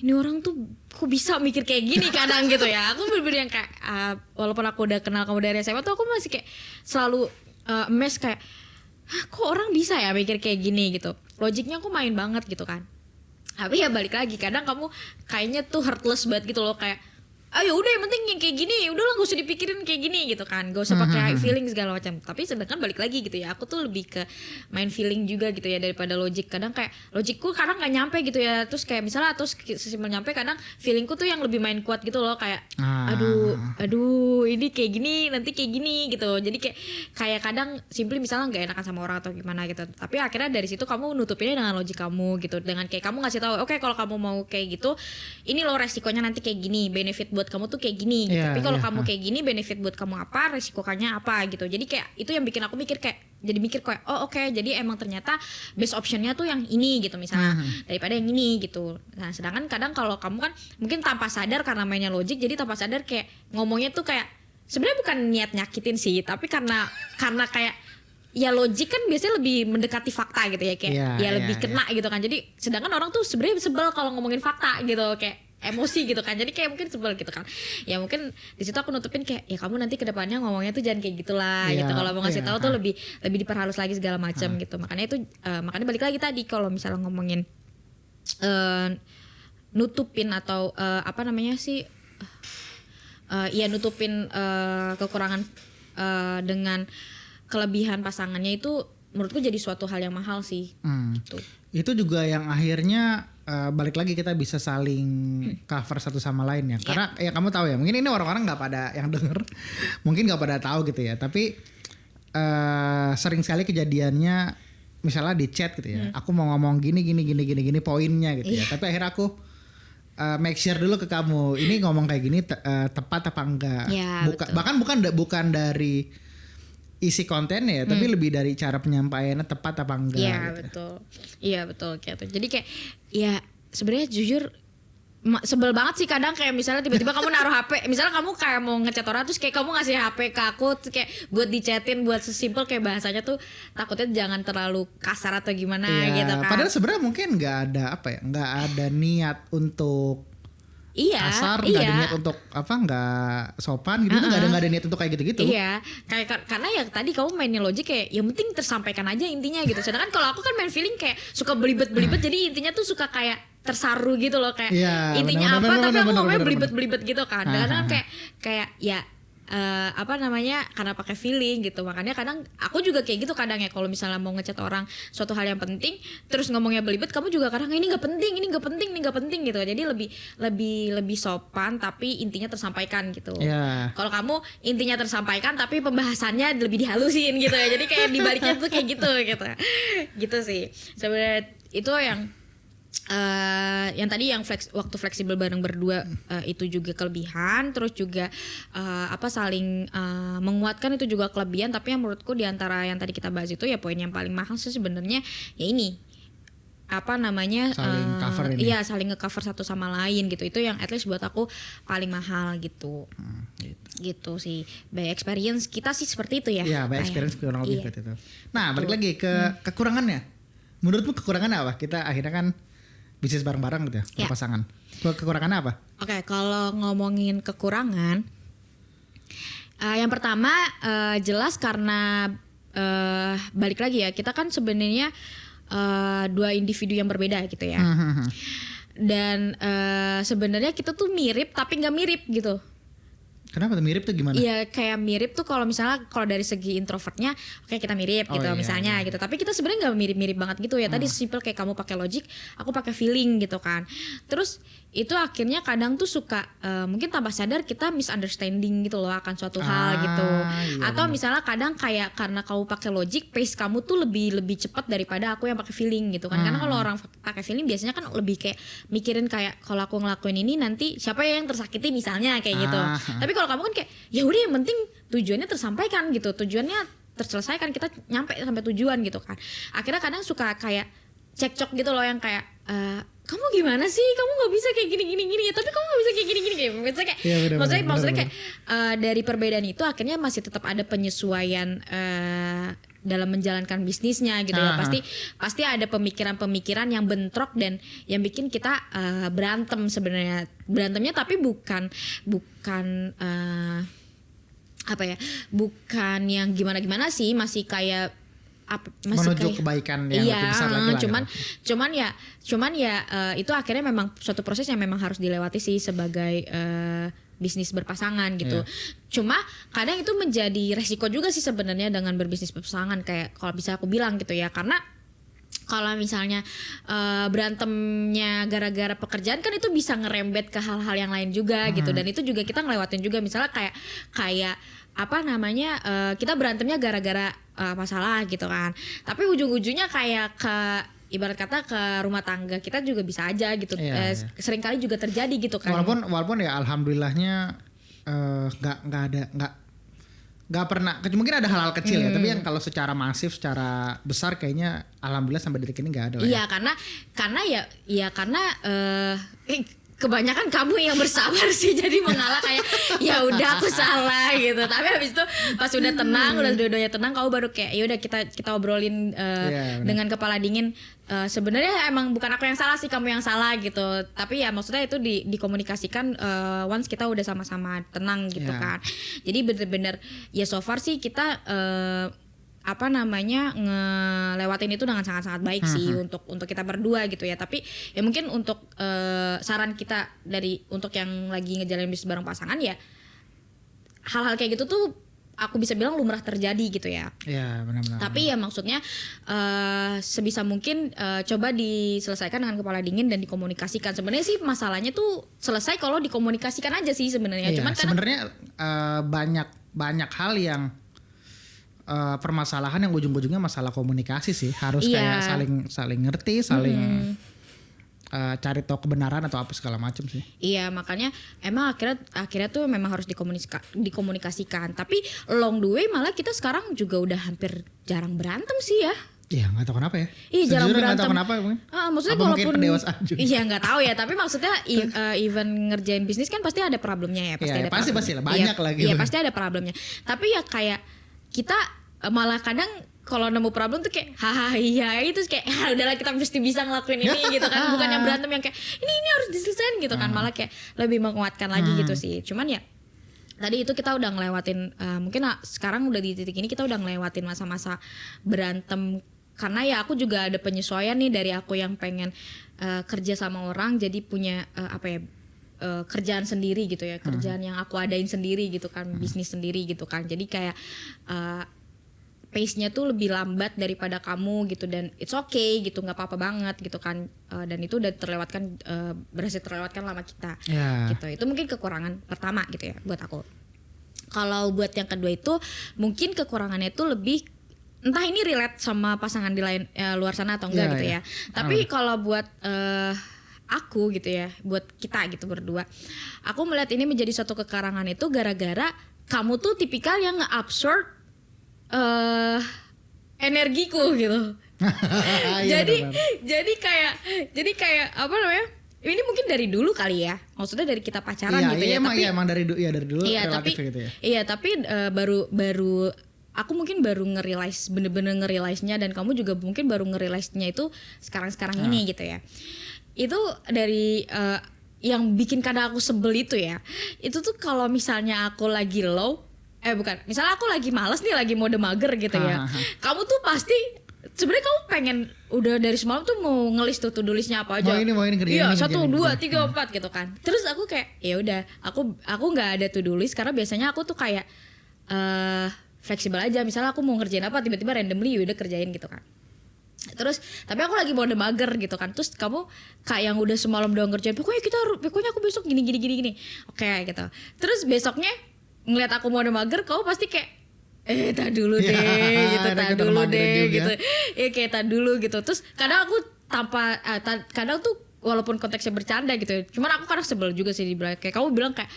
ini orang tuh kok bisa mikir kayak gini kadang gitu ya. Aku bener-bener yang kayak walaupun aku udah kenal kamu dari SMA tuh aku masih kayak selalu amazed kayak kok orang bisa ya mikir kayak gini gitu. Logiknya aku main banget gitu kan. Tapi ya balik lagi, kadang kamu kayaknya tuh heartless banget gitu loh, kayak ayo udah yang penting yang kayak gini, udahlah gak usah dipikirin kayak gini gitu kan, gak usah pakai feeling segala macam. Tapi sedangkan balik lagi gitu ya, aku tuh lebih ke main feeling juga gitu ya daripada logik. Kadang kayak logikku kadang nggak nyampe gitu ya, terus kayak misalnya terus sesimpel nyampe, kadang feelingku tuh yang lebih main kuat gitu loh, kayak aduh ini kayak gini nanti kayak gini gitu. Jadi kayak kadang simply misalnya nggak enakan sama orang atau gimana gitu, tapi akhirnya dari situ kamu nutupinnya dengan logik kamu gitu, dengan kayak kamu ngasih tahu oke, kalau kamu mau kayak gitu ini loh resikonya nanti kayak gini, benefit buat kamu tuh kayak gini gitu. Tapi kalau kamu kayak gini, benefit buat kamu apa, resikonya apa gitu. Jadi kayak itu yang bikin aku mikir kayak jadi emang ternyata best optionnya tuh yang ini gitu misalnya daripada yang ini gitu. Nah sedangkan kadang kalau kamu kan mungkin tanpa sadar karena mainnya logik, jadi tanpa sadar kayak ngomongnya tuh kayak sebenarnya bukan niat nyakitin sih, tapi karena kayak ya logik kan biasanya lebih mendekati fakta gitu ya, kayak lebih kena gitu kan. Jadi sedangkan orang tuh sebenarnya sebel kalau ngomongin fakta gitu, kayak emosi gitu kan, jadi kayak mungkin sebel gitu kan. Ya mungkin di situ aku nutupin kayak ya kamu nanti kedepannya ngomongnya tuh jangan kayak gitulah gitu. Kalau mau ngasih tahu tuh lebih diperhalus lagi segala macam gitu. Makanya balik lagi tadi kalau misalnya ngomongin nutupin atau nutupin kekurangan dengan kelebihan pasangannya, itu menurutku jadi suatu hal yang mahal sih. Gitu. Itu juga yang akhirnya balik lagi kita bisa saling cover satu sama lain ya. Karena ya kamu tahu ya, mungkin ini orang-orang nggak pada yang denger mungkin nggak pada tahu gitu ya. Tapi sering sekali kejadiannya misalnya di chat gitu ya. Aku mau ngomong gini poinnya gitu ya. Tapi akhirnya aku make sure dulu ke kamu. Ini ngomong kayak gini tepat apa enggak? Ya, bahkan bukan dari isi kontennya ya, tapi lebih dari cara penyampaiannya tepat apa enggak. Iya gitu. Betul. Iya betul kayak itu. Jadi kayak ya sebenarnya jujur sebel banget sih kadang kayak misalnya tiba-tiba kamu naruh HP, misalnya kamu kayak mau ngechat orang terus kayak kamu ngasih HP ke aku terus kayak buat dichatin, buat sesimpel kayak bahasanya tuh takutnya jangan terlalu kasar atau gimana gitu kan. Padahal sebenarnya mungkin nggak ada niat untuk kasar, nggak ada niat untuk nggak sopan gitu, nggak ada niat untuk kayak gitu-gitu. Iya, kayak karena ya tadi kamu mainnya logik kayak yang penting tersampaikan aja intinya gitu. Sedangkan kalau aku kan main feeling kayak suka belibet jadi intinya tuh suka kayak tersaru gitu loh kayak intinya tapi aku ngomongnya belibet gitu kan. Kadang kayak ya karena pakai feeling gitu. Makanya kadang aku juga kayak gitu kadang ya kalau misalnya mau ngechat orang suatu hal yang penting terus ngomongnya belibet, kamu juga kadang ini nggak penting gitu. Jadi lebih sopan tapi intinya tersampaikan gitu. Kalau kamu intinya tersampaikan tapi pembahasannya lebih dihalusin gitu ya. Jadi kayak dibaliknya tuh kayak gitu sih sebenarnya. Itu yang tadi yang waktu fleksibel bareng berdua itu juga kelebihan, terus juga saling menguatkan itu juga kelebihan. Tapi yang menurutku diantara yang tadi kita bahas itu ya poin yang paling mahal sih sebenarnya ya ini saling cover ini. Iya, saling nge-cover satu sama lain gitu. Itu yang at least buat aku paling mahal gitu. Gitu sih. By experience kita sih seperti itu ya. Iya, by experience kurang lebih seperti itu. Nah, balik lagi ke kekurangannya. Menurutmu kekurangannya apa? Kita akhirnya kan bisnis bareng-bareng gitu ya, pasangan. Kekurangannya apa? Oke, kalau ngomongin kekurangan, yang pertama jelas karena balik lagi ya, kita kan sebenarnya dua individu yang berbeda gitu ya. Dan sebenarnya kita tuh mirip tapi nggak mirip gitu. Kenapa tuh mirip tuh gimana? Iya kayak mirip tuh kalau misalnya kalau dari segi introvertnya oke, kita mirip gitu misalnya gitu. Tapi kita sebenarnya nggak mirip-mirip banget gitu ya. Tadi simple kayak kamu pakai logic, aku pakai feeling gitu kan. Terus itu akhirnya kadang tuh suka mungkin tanpa sadar kita misunderstanding gitu loh akan suatu hal gitu. Atau misalnya kadang kayak karena kamu pakai logic, pace kamu tuh lebih cepat daripada aku yang pakai feeling gitu kan. Karena kalau orang pakai feeling biasanya kan lebih kayak mikirin kayak kalau aku ngelakuin ini nanti siapa yang tersakiti misalnya kayak gitu. Tapi kalau kamu kan kayak ya udah yang penting tujuannya tersampaikan gitu, tujuannya terselesaikan, kita nyampe sampai tujuan gitu kan. Akhirnya kadang suka kayak cekcok gitu loh yang kayak kamu gimana sih, kamu nggak bisa kayak gini ya, tapi kamu nggak bisa kayak gini kayak maksudnya kayak dari perbedaan itu akhirnya masih tetap ada penyesuaian dalam menjalankan bisnisnya gitu ya. Pasti ada pemikiran yang bentrok dan yang bikin kita berantem sebenarnya. Berantemnya tapi bukan bukan yang gimana sih, masih kayak menuju kebaikan yang lebih besar lagi lah. Cuman ya itu akhirnya memang suatu proses yang memang harus dilewati sih sebagai bisnis berpasangan gitu. Cuma kadang itu menjadi resiko juga sih sebenarnya dengan berbisnis berpasangan, kayak kalau bisa aku bilang gitu ya. Karena kalau misalnya berantemnya gara-gara pekerjaan kan itu bisa ngerembet ke hal-hal yang lain juga gitu. Dan itu juga kita ngelewatin juga, misalnya kayak kita berantemnya gara-gara masalah gitu kan. Tapi ujung-ujungnya kayak ke ibarat kata ke rumah tangga kita juga bisa aja gitu. Sering kali juga terjadi gitu kan. Walaupun ya alhamdulillahnya nggak pernah, mungkin ada hal-hal kecil ya, tapi yang kalau secara masif, secara besar kayaknya alhamdulillah sampai detik ini nggak ada. Iya, karena kebanyakan kamu yang bersabar sih, jadi mengalah kayak ya udah aku salah gitu. Tapi habis itu pas udah tenang, udah dua-duanya tenang, kamu baru kayak ya udah kita obrolin dengan kepala dingin. Sebenarnya emang bukan aku yang salah sih, kamu yang salah gitu. Tapi ya maksudnya itu dikomunikasikan once kita udah sama-sama tenang gitu kan. Jadi bener-bener ya so far sih kita ngelewatin itu dengan sangat-sangat baik sih untuk kita berdua gitu ya. Tapi ya mungkin untuk saran kita untuk yang lagi ngejalanin bisnis bareng pasangan ya, hal-hal kayak gitu tuh aku bisa bilang lumrah terjadi gitu ya. Iya, benar-benar. Tapi ya maksudnya sebisa mungkin coba diselesaikan dengan kepala dingin dan dikomunikasikan. Sebenarnya sih masalahnya tuh selesai kalau dikomunikasikan aja sih sebenarnya. Cuman sebenarnya banyak hal yang permasalahan yang ujung-ujungnya masalah komunikasi sih. Harus kayak saling ngerti, saling cari tahu kebenaran atau apa segala macam sih. Iya, makanya emang akhirnya tuh memang harus dikomunikasikan. Tapi along the way malah kita sekarang juga udah hampir jarang berantem sih ya. Ya nggak tahu kenapa ya. Iya jarang berantem. Nggak tahu kenapa mungkin. Maksudnya apa walaupun juga. Iya nggak tahu ya. Tapi maksudnya even ngerjain bisnis kan pasti ada problemnya ya. Pasti ada. Pasti lah banyak lagi. Iya pasti ada problemnya. Tapi ya kayak kita malah kadang kalau nemu problem tuh kayak hahaha iya itu kayak udahlah kita mesti bisa ngelakuin ini gitu kan. Bukan yang berantem yang kayak ini harus diselesain gitu kan. Malah kayak lebih menguatkan lagi gitu sih. Cuman ya tadi itu kita udah ngelewatin mungkin sekarang udah di titik ini kita udah ngelewatin masa-masa berantem. Karena ya aku juga ada penyesuaian nih dari aku yang pengen kerja sama orang jadi punya kerjaan sendiri gitu ya, kerjaan yang aku adain sendiri gitu kan, bisnis sendiri gitu kan. Jadi kayak pace-nya tuh lebih lambat daripada kamu gitu dan it's okay gitu, nggak apa-apa banget gitu kan. Dan itu udah terlewatkan, berhasil terlewatkan lama kita gitu. Itu mungkin kekurangan pertama gitu ya buat aku. Kalau buat yang kedua itu mungkin kekurangannya itu lebih entah ini relate sama pasangan di lain luar sana atau enggak gitu ya. Tapi kalau buat aku gitu ya, buat kita gitu berdua, aku melihat ini menjadi suatu kekurangan itu gara-gara kamu tuh tipikal yang nge-absorb energiku gitu. jadi kayak apa namanya? Ini mungkin dari dulu kali ya. Maksudnya dari kita pacaran gitu ya. Emang dari dulu relatif gitu ya. Iya, tapi baru aku mungkin baru bener-bener nge-realize-nya dan kamu juga mungkin baru nge-realize-nya itu sekarang ini gitu ya. Itu dari yang bikin kadang aku sebel itu ya. Itu tuh kalau misalnya aku lagi low, misalnya aku lagi malas nih, lagi mode mager gitu ya. Kamu tuh pasti sebenarnya kamu pengen udah dari semalam tuh mau ngelis tuh to-do list-nya apa aja. Mau ini kerjaan. Iya, 1 2 3 4 gitu kan. Terus aku kayak ya udah, aku enggak ada to-do list karena biasanya aku tuh kayak fleksibel aja, misalnya aku mau ngerjain apa tiba-tiba randomly udah kerjain gitu kan. Terus tapi aku lagi mode mager gitu kan. Terus kamu kayak yang udah semalam doang ngerjain, pokoknya aku besok gini. Oke gitu. Terus besoknya ngeliat aku mode mager, kamu pasti kayak tak dulu deh gitu, tak dulu deh gitu. Iya kayak tak dulu gitu. Terus kadang aku kadang tuh walaupun konteksnya bercanda gitu ya, cuman aku kadang sebel juga sih dibilang kayak kamu bilang kayak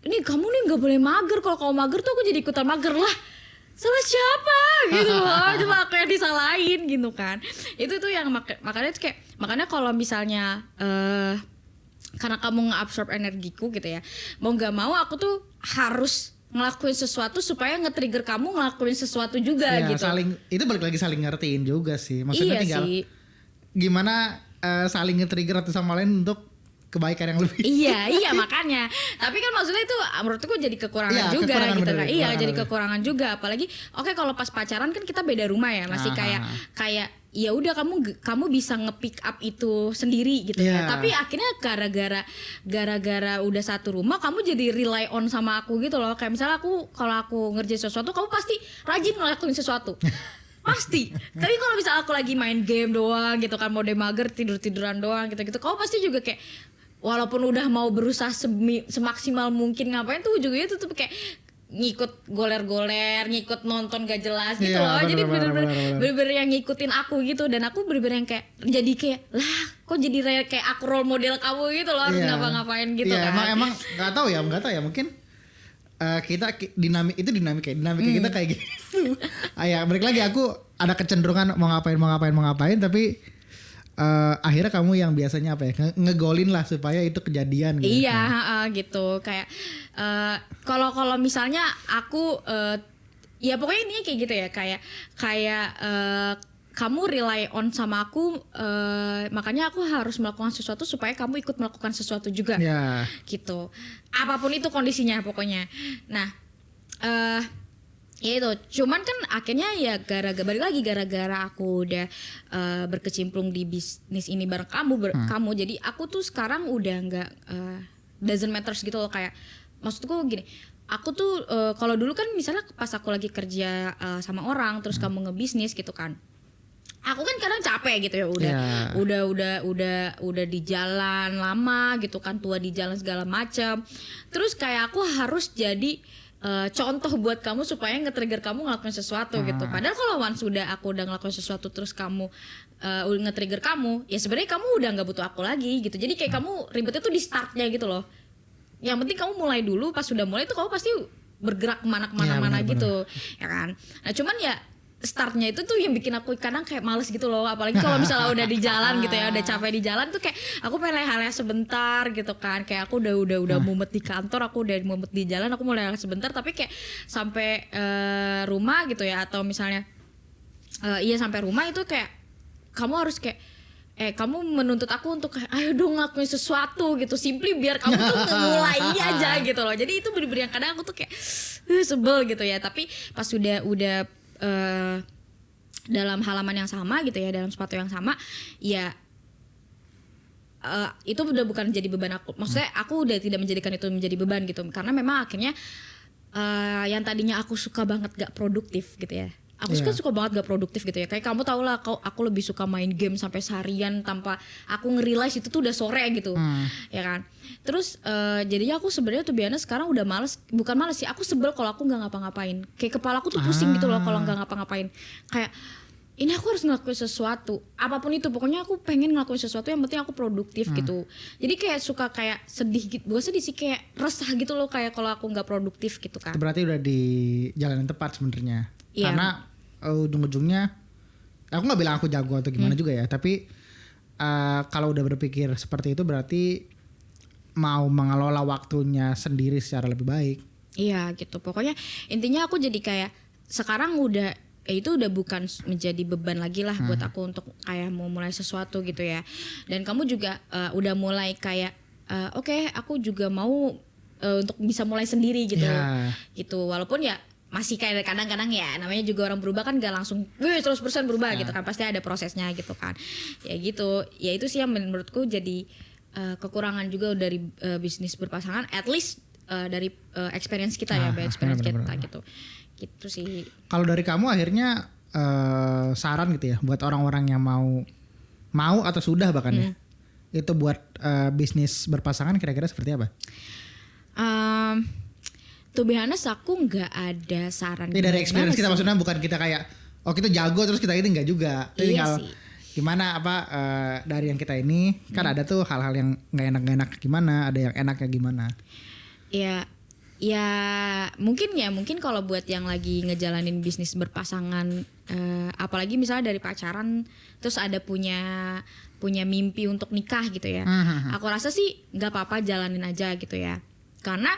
ini kamu nih nggak boleh mager, kalau kamu mager tuh aku jadi ikutan mager lah. Salah siapa gitu loh, cuma aku yang disalahin gitu kan. Itu tuh yang makanya kalau misalnya karena kamu nge-absorb energiku gitu ya, mau nggak mau aku tuh harus ngelakuin sesuatu supaya nge-trigger kamu ngelakuin sesuatu juga ya, gitu. Itu balik lagi saling ngertiin juga sih. Maksudnya tinggal gimana saling nge-trigger satu sama lain untuk kebaikan yang lebih. Iya makanya. Tapi kan maksudnya itu menurutku jadi kekurangan juga gitu kan. Iya jadi kekurangan juga, apalagi kalau pas pacaran kan kita beda rumah ya, masih kayak ya udah kamu bisa nge-pick up itu sendiri gitu ya. Tapi akhirnya gara-gara udah satu rumah kamu jadi rely on sama aku gitu loh. Kayak misalnya kalau aku ngerjain sesuatu, kamu pasti rajin ngelakuin sesuatu. Pasti. Tapi kalau misalnya aku lagi main game doang gitu kan, mode mager, tiduran doang gitu-gitu, kamu pasti juga kayak walaupun udah mau berusaha semaksimal mungkin ngapain tuh ujungnya tuh kayak ngikut goler-goler, ngikut nonton gak jelas gitu loh. Jadi bener-bener yang ngikutin aku gitu, dan aku bener-bener yang kayak jadi kayak lah kok jadi kayak aku role model kamu gitu loh, harus ngapa-ngapain gitu kan. Emang nggak tahu ya mungkin kita dinamika kita kayak gitu. Balik lagi aku ada kecenderungan mau ngapain tapi akhirnya kamu yang biasanya ngegolin lah supaya itu kejadian gitu. Iya gitu kayak kalau misalnya aku ya pokoknya intinya kayak gitu ya, kayak kamu rely on sama aku, makanya aku harus melakukan sesuatu supaya kamu ikut melakukan sesuatu juga gitu, apapun itu kondisinya pokoknya. Nah ya itu, cuman kan akhirnya ya gara-gara aku udah berkecimpung di bisnis ini bareng kamu, jadi aku tuh sekarang udah nggak doesn't matters gitu loh. Kayak maksudku gini, aku tuh kalau dulu kan misalnya pas aku lagi kerja sama orang terus kamu ngebisnis gitu kan, aku kan kadang capek gitu ya, udah di jalan lama gitu kan, tua di jalan segala macam, terus kayak aku harus jadi contoh buat kamu supaya nge-trigger kamu ngelakuin sesuatu gitu. Padahal kalau aku udah ngelakuin sesuatu terus kamu nge-trigger kamu, ya sebenarnya kamu udah nggak butuh aku lagi gitu. Jadi kayak kamu ribetnya tuh di startnya gitu loh. Yang penting kamu mulai dulu, pas sudah mulai tuh kamu pasti bergerak kemana-mana gitu, ya kan. Nah cuman ya startnya itu tuh yang bikin aku kadang kayak males gitu loh, apalagi kalau misalnya udah di jalan gitu ya, udah capek di jalan tuh kayak aku pengen leha-leha sebentar gitu kan, kayak aku udah mumet di kantor, aku udah mumet di jalan, aku mau leha sebentar, tapi kayak sampai rumah gitu ya, atau misalnya sampai rumah itu kayak kamu harus kayak kamu menuntut aku untuk ayo dong ngelakuin sesuatu gitu, simply biar kamu tuh mulai aja gitu loh. Jadi itu bener-bener yang kadang aku tuh kayak sebel gitu ya, tapi pas udah dalam halaman yang sama gitu ya, dalam sepatu yang sama ya, itu udah bukan jadi beban aku. Maksudnya aku udah tidak menjadikan itu menjadi beban gitu, karena memang akhirnya yang tadinya aku suka banget gak produktif gitu ya, aku suka banget gak produktif gitu ya, kayak kamu tau lah, aku lebih suka main game sampai seharian tanpa aku nge-realize itu tuh udah sore gitu, ya kan. Terus jadinya aku sebenarnya tuh biasanya sekarang udah bukan males sih, aku sebel kalau aku nggak ngapa-ngapain, kayak kepala aku tuh pusing gitu loh kalau nggak ngapa-ngapain, kayak ini aku harus ngelakuin sesuatu, apapun itu, pokoknya aku pengen ngelakuin sesuatu yang penting aku produktif gitu. Jadi kayak suka kayak sedih gitu, bukan sedih sih, kayak resah gitu loh, kayak kalau aku nggak produktif gitu kan. Itu berarti udah di jalan yang tepat sebenarnya. Iya. Karena ujung-ujungnya aku nggak bilang aku jago atau gimana juga ya, tapi kalau udah berpikir seperti itu berarti mau mengelola waktunya sendiri secara lebih baik. Iya gitu, pokoknya intinya aku jadi kayak sekarang udah itu udah bukan menjadi beban lagi lah buat aku untuk kayak mau mulai sesuatu gitu ya. Dan kamu juga udah mulai kayak oke, aku juga mau untuk bisa mulai sendiri gitu. Gitu, walaupun ya masih kayak kadang-kadang ya, namanya juga orang berubah kan gak langsung 100% berubah gitu kan, pasti ada prosesnya gitu kan. Ya gitu, ya itu sih yang menurutku jadi kekurangan juga dari bisnis berpasangan, at least dari experience kita ya, experience kita gitu. Gitu sih. Kalau dari kamu akhirnya saran gitu ya buat orang-orang yang mau atau sudah bahkan ya, itu buat bisnis berpasangan kira-kira seperti apa? To be honest, aku nggak ada saran. Ini dari experience kita, maksudnya bukan kita kayak kita jago terus kita ini nggak juga. Iya tinggal sih. Gimana dari yang kita ini kan ada tuh hal-hal yang nggak enak gimana, ada yang enaknya gimana. Ya mungkin kalau buat yang lagi ngejalanin bisnis berpasangan, apalagi misalnya dari pacaran terus ada punya mimpi untuk nikah gitu ya. Aku rasa sih nggak apa-apa, jalanin aja gitu ya. Karena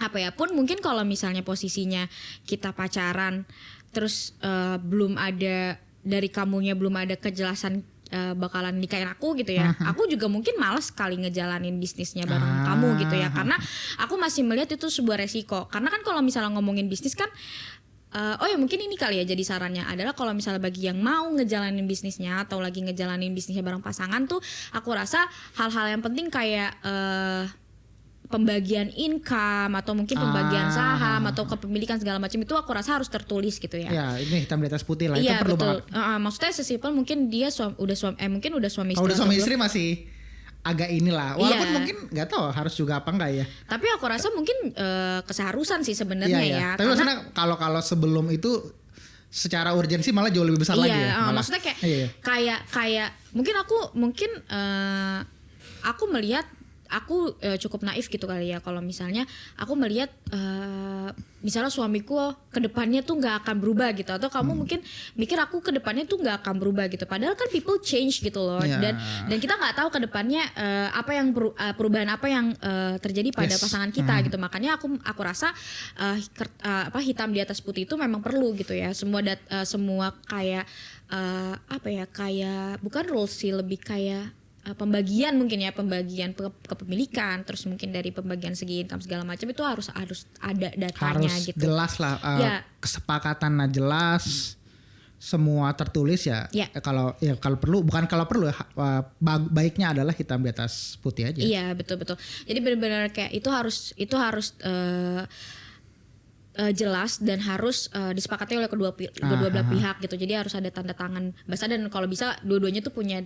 apa ya pun, mungkin kalau misalnya posisinya kita pacaran terus belum ada dari kamunya, belum ada kejelasan bakalan nikahin aku gitu ya, aku juga mungkin malas sekali ngejalanin bisnisnya bareng kamu gitu ya, karena aku masih melihat itu sebuah resiko. Karena kan kalau misalnya ngomongin bisnis kan ya mungkin ini kali ya jadi sarannya adalah, kalau misalnya bagi yang mau ngejalanin bisnisnya atau lagi ngejalanin bisnisnya bareng pasangan tuh, aku rasa hal-hal yang penting kayak pembagian income atau mungkin pembagian saham atau kepemilikan segala macam itu aku rasa harus tertulis gitu ya. Ya, ini hitam di atas putih lah, itu perlu betul banget. Maksudnya sesimpel mungkin dia mungkin udah suami istri. Kalau udah suami istri masih agak inilah, walaupun mungkin nggak tahu harus juga apa enggak ya. Tapi aku rasa mungkin keseharusan sih sebenarnya ya. Tapi maksudnya kalau sebelum itu secara urgensi malah jauh lebih besar lagi ya. Maksudnya kayak mungkin aku melihat aku cukup naif gitu kali ya, kalau misalnya aku melihat misalnya suamiku kedepannya tuh nggak akan berubah gitu, atau kamu mungkin mikir aku kedepannya tuh nggak akan berubah gitu, padahal kan people change gitu loh. Dan kita nggak tahu kedepannya apa yang perubahan apa yang terjadi pada pasangan kita gitu. Makanya aku rasa hitam di atas putih itu memang perlu gitu ya, semua kayak kayak bukan rules sih, lebih kayak pembagian mungkin ya, pembagian kepemilikan, terus mungkin dari pembagian segi income segala macam itu harus ada datanya, harus gitu. Jelas lah, kesepakatan jelas, semua tertulis ya. Kalau perlu, bukan kalau perlu ya, baiknya adalah hitam di atas putih aja. Iya, betul. Jadi benar-benar kayak itu harus jelas dan harus disepakati oleh kedua belah pihak gitu. Jadi harus ada tanda tangan basah, dan kalau bisa dua-duanya tuh punya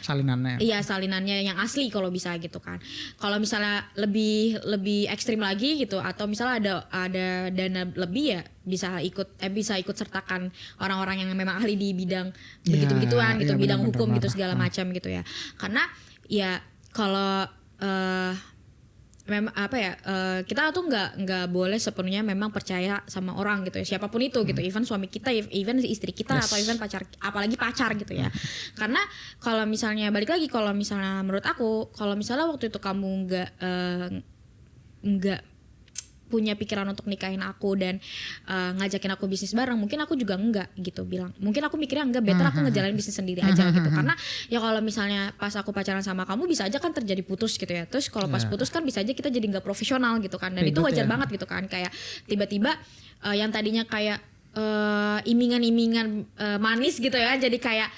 salinannya. Iya, salinannya yang asli kalau bisa gitu kan. Kalau misalnya lebih ekstrim lagi gitu, atau misalnya ada dana lebih ya bisa ikut sertakan orang-orang yang memang ahli di bidang begitu-begituan gitu, bidang hukum gitu segala macam gitu ya. Karena ya kalau memang apa ya, kita tuh nggak boleh sepenuhnya memang percaya sama orang gitu ya, siapapun itu gitu, even suami kita, even istri kita, atau even pacar, apalagi pacar gitu ya. Karena kalau misalnya balik lagi, kalau misalnya menurut aku, kalau misalnya waktu itu kamu nggak punya pikiran untuk nikahin aku dan ngajakin aku bisnis bareng, mungkin aku juga enggak gitu bilang. Mungkin aku mikirnya enggak, better aku ngejalanin bisnis sendiri aja gitu. Karena ya kalau misalnya pas aku pacaran sama kamu bisa aja kan terjadi putus gitu ya. Terus kalau pas putus kan bisa aja kita jadi enggak profesional gitu kan. Dan itu wajar banget gitu kan. Kayak tiba-tiba yang tadinya kayak imingan-imingan manis gitu ya, jadi kayak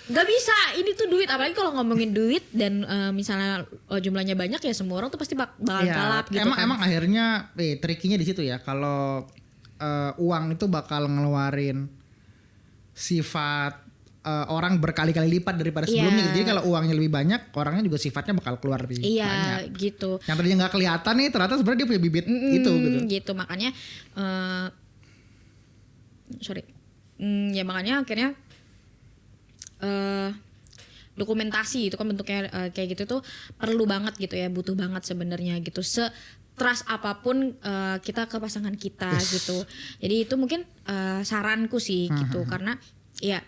nggak bisa, ini tuh duit, apalagi kalau ngomongin duit dan misalnya jumlahnya banyak ya semua orang tuh pasti bakal kalap gitu. Emang akhirnya trikinya di situ ya, kalau uang itu bakal ngeluarin sifat orang berkali-kali lipat daripada sebelumnya gitu. Jadi kalau uangnya lebih banyak, orangnya juga sifatnya bakal keluar lebih banyak. Gitu. Yang tadinya nggak kelihatan nih, ternyata sebenarnya dia punya bibit itu gitu. Gitu, makanya ya makanya akhirnya dokumentasi itu kan bentuknya kayak gitu tuh perlu banget gitu ya, butuh banget sebenarnya gitu, trust apapun kita ke pasangan kita gitu. Jadi itu mungkin saranku sih gitu, karena ya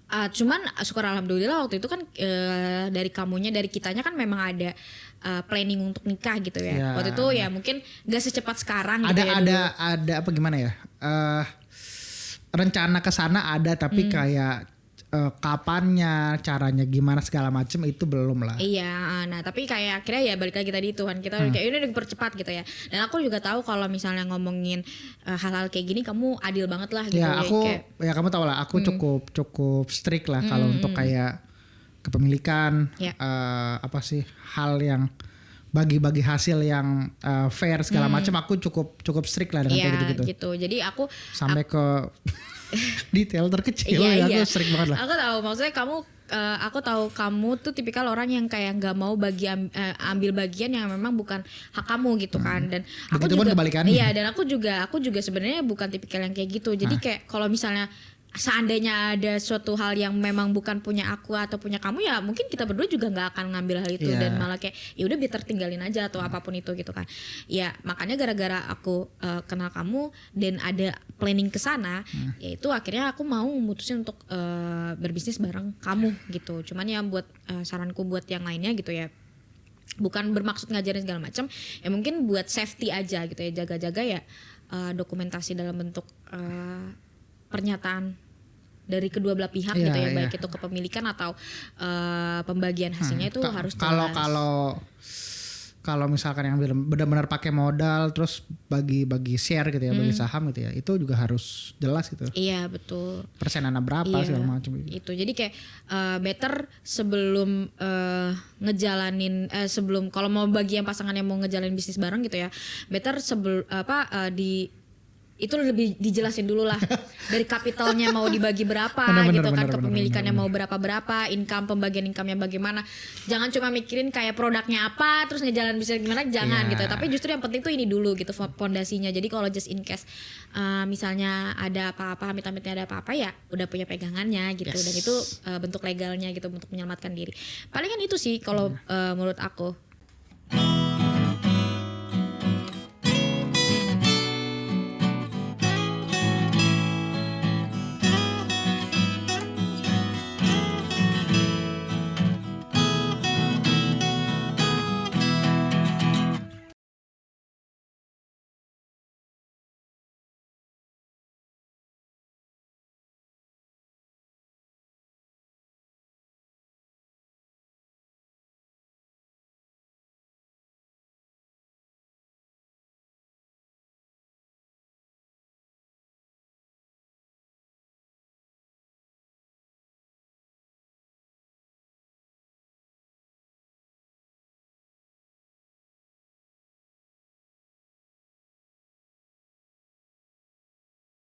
cuman syukur alhamdulillah waktu itu kan dari kamunya, dari kitanya kan memang ada planning untuk nikah gitu ya. Waktu itu ya mungkin gak secepat sekarang gitu ya. Ada apa gimana ya, rencana ke sana ada, tapi kayak kapannya, caranya gimana segala macam itu belum lah. Iya, nah tapi kayak akhirnya ya balik lagi tadi Tuhan kita kayak ini udah dipercepat gitu ya. Dan aku juga tahu kalau misalnya ngomongin hal-hal kayak gini kamu adil banget lah gitu. Ya aku ya kamu tahu lah, aku cukup strict lah kalau untuk kayak kepemilikan, apa sih hal yang bagi-bagi hasil yang fair segala macam, aku cukup strict lah dengan kayak gitu. Jadi aku sampai ke detail terkecil aku sering banget lah. Aku tahu maksudnya aku tahu kamu tuh tipikal orang yang kayak nggak mau ambil bagian yang memang bukan hak kamu gitu kan. Dan aku juga dan aku juga sebenarnya bukan tipikal yang kayak gitu. Jadi kayak kalau misalnya seandainya ada suatu hal yang memang bukan punya aku atau punya kamu, ya mungkin kita berdua juga nggak akan ngambil hal itu dan malah kayak ya udah biar tertinggalin aja atau apapun itu gitu kan. Ya makanya gara-gara aku kenal kamu dan ada planning ke sana, yaitu akhirnya aku mau memutusin untuk berbisnis bareng kamu gitu. Cuman ya buat saranku buat yang lainnya gitu ya, bukan bermaksud ngajarin segala macam, ya mungkin buat safety aja gitu ya, jaga-jaga ya dokumentasi dalam bentuk pernyataan dari kedua belah pihak gitu ya, baik itu kepemilikan atau pembagian hasilnya itu harus jelas. Kalau misalkan yang benar-benar pakai modal terus bagi share gitu ya, bagi saham gitu ya, itu juga harus jelas gitu. Iya betul. Persenannya berapa segala macam gitu. Itu jadi kayak better sebelum ngejalanin sebelum kalau mau bagi yang pasangan yang mau ngejalanin bisnis bareng gitu ya, better itu lebih dijelasin dulu lah dari kapitalnya mau dibagi berapa kepemilikannya mau berapa, pembagian income-nya bagaimana. Jangan cuma mikirin kayak produknya apa terus ngejalanin bisnis gimana, jangan gitu. Tapi justru yang penting tuh ini dulu gitu fondasinya. Jadi kalau just in case misalnya ada apa-apa, amit-amitnya ada apa-apa, ya udah punya pegangannya gitu. Dan itu bentuk legalnya gitu untuk menyelamatkan diri. Palingan itu sih kalau menurut aku.